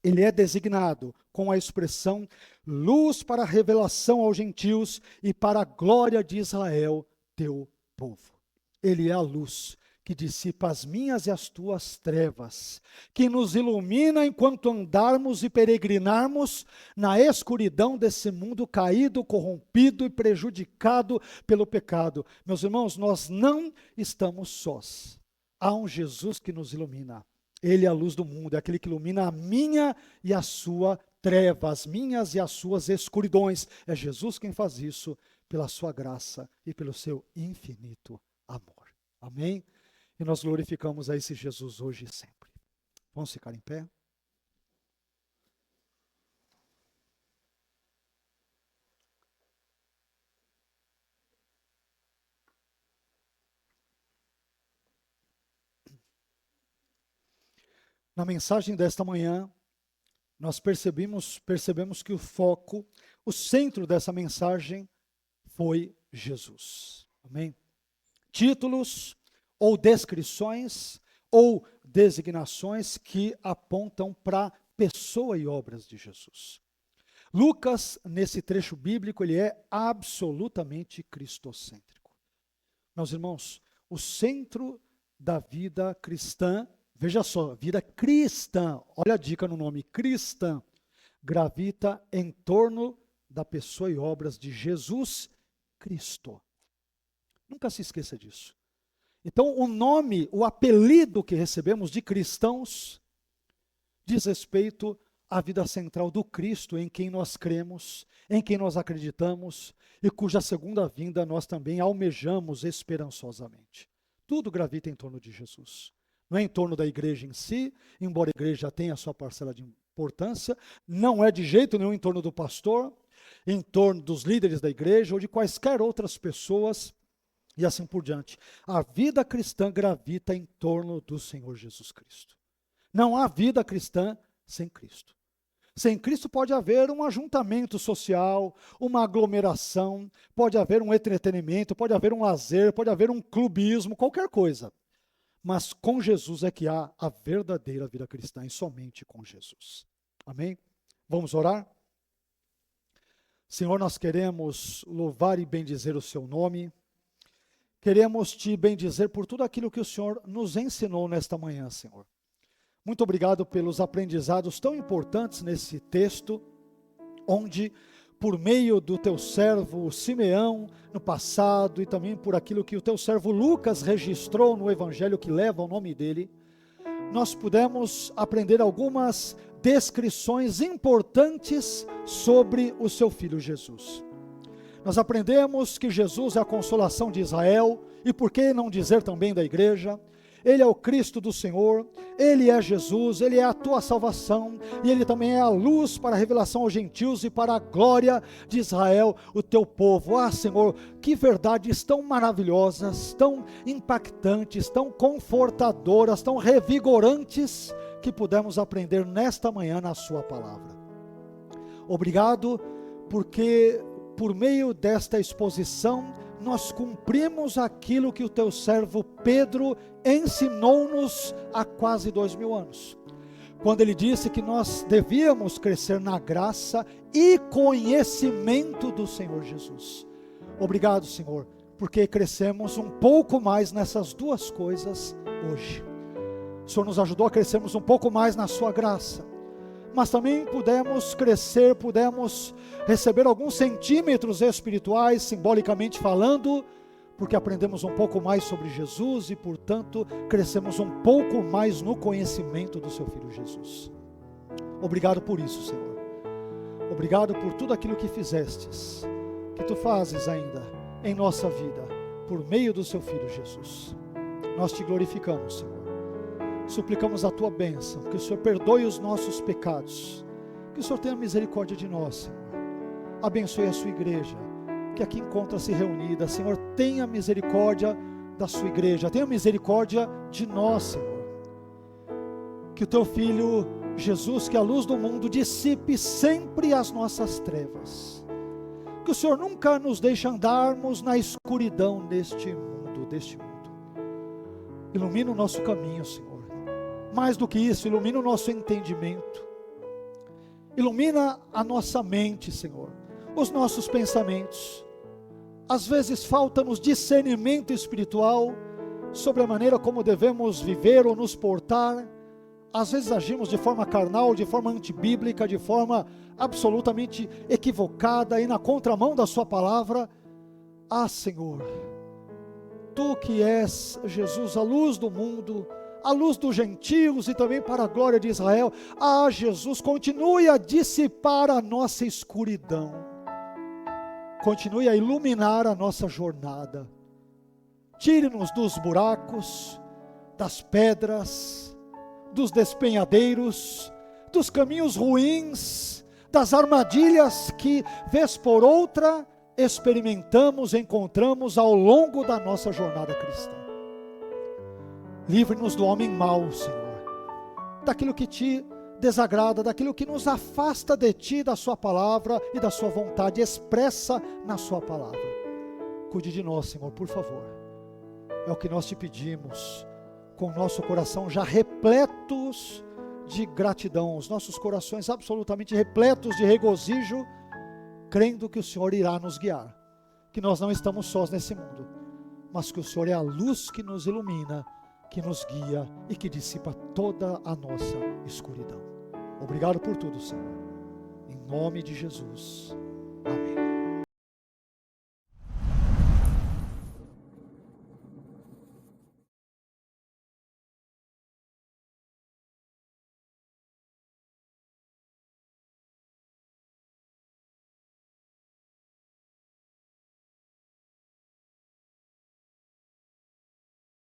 A: ele é designado com a expressão luz para a revelação aos gentios e para a glória de Israel, teu povo. Ele é a luz que dissipa as minhas e as tuas trevas, que nos ilumina enquanto andarmos e peregrinarmos na escuridão desse mundo caído, corrompido e prejudicado pelo pecado. Meus irmãos, nós não estamos sós. Há um Jesus que nos ilumina. Ele é a luz do mundo, é aquele que ilumina a minha e a sua treva, as minhas e as suas escuridões. É Jesus quem faz isso pela sua graça e pelo seu infinito amor. Amém? E nós glorificamos a esse Jesus hoje e sempre. Vamos ficar em pé? Na mensagem desta manhã, nós percebemos que o foco, o centro dessa mensagem foi Jesus. Amém? Títulos ou descrições ou designações que apontam para a pessoa e obras de Jesus. Lucas, nesse trecho bíblico, ele é absolutamente cristocêntrico. Meus irmãos, o centro da vida cristã, veja só, vida cristã, olha a dica no nome, cristã, gravita em torno da pessoa e obras de Jesus Cristo. Nunca se esqueça disso. Então, o nome, o apelido que recebemos de cristãos, diz respeito à vida central do Cristo, em quem nós cremos, em quem nós acreditamos, e cuja segunda vinda nós também almejamos esperançosamente. Tudo gravita em torno de Jesus. Não é em torno da igreja em si, embora a igreja tenha a sua parcela de importância, não é de jeito nenhum em torno do pastor, em torno dos líderes da igreja ou de quaisquer outras pessoas, e assim por diante. A vida cristã gravita em torno do Senhor Jesus Cristo. Não há vida cristã sem Cristo. Sem Cristo pode haver um ajuntamento social, uma aglomeração, pode haver um entretenimento, pode haver um lazer, pode haver um clubismo, qualquer coisa. Mas com Jesus é que há a verdadeira vida cristã, e somente com Jesus. Amém? Vamos orar? Senhor, nós queremos louvar e bendizer o seu nome, queremos te bendizer por tudo aquilo que o Senhor nos ensinou nesta manhã, Senhor. Muito obrigado pelos aprendizados tão importantes nesse texto, onde, por meio do teu servo Simeão, no passado, e também por aquilo que o teu servo Lucas registrou no evangelho que leva o nome dele, nós pudemos aprender algumas descrições importantes sobre o seu filho Jesus. Nós aprendemos que Jesus é a consolação de Israel, e por que não dizer também da igreja? Ele é o Cristo do Senhor, Ele é Jesus, Ele é a tua salvação, e Ele também é a luz para a revelação aos gentios e para a glória de Israel, o teu povo. Ah, Senhor, que verdades tão maravilhosas, tão impactantes, tão confortadoras, tão revigorantes, que pudemos aprender nesta manhã na sua palavra. Obrigado, porque por meio desta exposição, nós cumprimos aquilo que o teu servo Pedro ensinou-nos há quase 2000 anos. Quando ele disse que nós devíamos crescer na graça e conhecimento do Senhor Jesus. Obrigado, Senhor, porque crescemos um pouco mais nessas duas coisas hoje. O Senhor nos ajudou a crescermos um pouco mais na sua graça. Mas também pudemos crescer, pudemos receber alguns centímetros espirituais, simbolicamente falando, porque aprendemos um pouco mais sobre Jesus e, portanto, crescemos um pouco mais no conhecimento do seu Filho Jesus. Obrigado por isso, Senhor. Obrigado por tudo aquilo que fizestes, que tu fazes ainda em nossa vida, por meio do seu Filho Jesus. Nós te glorificamos, Senhor. Suplicamos a tua bênção, que o Senhor perdoe os nossos pecados, que o Senhor tenha misericórdia de nós, Senhor. Abençoe a sua igreja, que aqui encontra-se reunida. Senhor, tenha misericórdia da sua igreja, tenha misericórdia de nós, Senhor. Que o teu Filho Jesus, que é a luz do mundo, dissipe sempre as nossas trevas. Que o Senhor nunca nos deixe andarmos na escuridão deste mundo. Ilumina o nosso caminho, Senhor. Mais do que isso, ilumina o nosso entendimento, ilumina a nossa mente, Senhor, os nossos pensamentos. Às vezes falta-nos discernimento espiritual sobre a maneira como devemos viver ou nos portar. Às vezes agimos de forma carnal, de forma antibíblica, de forma absolutamente equivocada e na contramão da sua palavra. Ah, Senhor, tu que és, Jesus, a luz do mundo, a luz dos gentios e também para a glória de Israel. Ah, Jesus, continue a dissipar a nossa escuridão, continue a iluminar a nossa jornada, tire-nos dos buracos, das pedras, dos despenhadeiros, dos caminhos ruins, das armadilhas que, vez por outra, experimentamos, encontramos ao longo da nossa jornada cristã. Livre-nos do homem mau, Senhor, daquilo que te desagrada, daquilo que nos afasta de ti, da sua palavra e da sua vontade expressa na sua palavra. Cuide de nós, Senhor, por favor. É o que nós te pedimos, com o nosso coração já repletos de gratidão, os nossos corações absolutamente repletos de regozijo, crendo que o Senhor irá nos guiar, que nós não estamos sós nesse mundo, mas que o Senhor é a luz que nos ilumina, que nos guia e que dissipa toda a nossa escuridão. Obrigado por tudo, Senhor. Em nome de Jesus.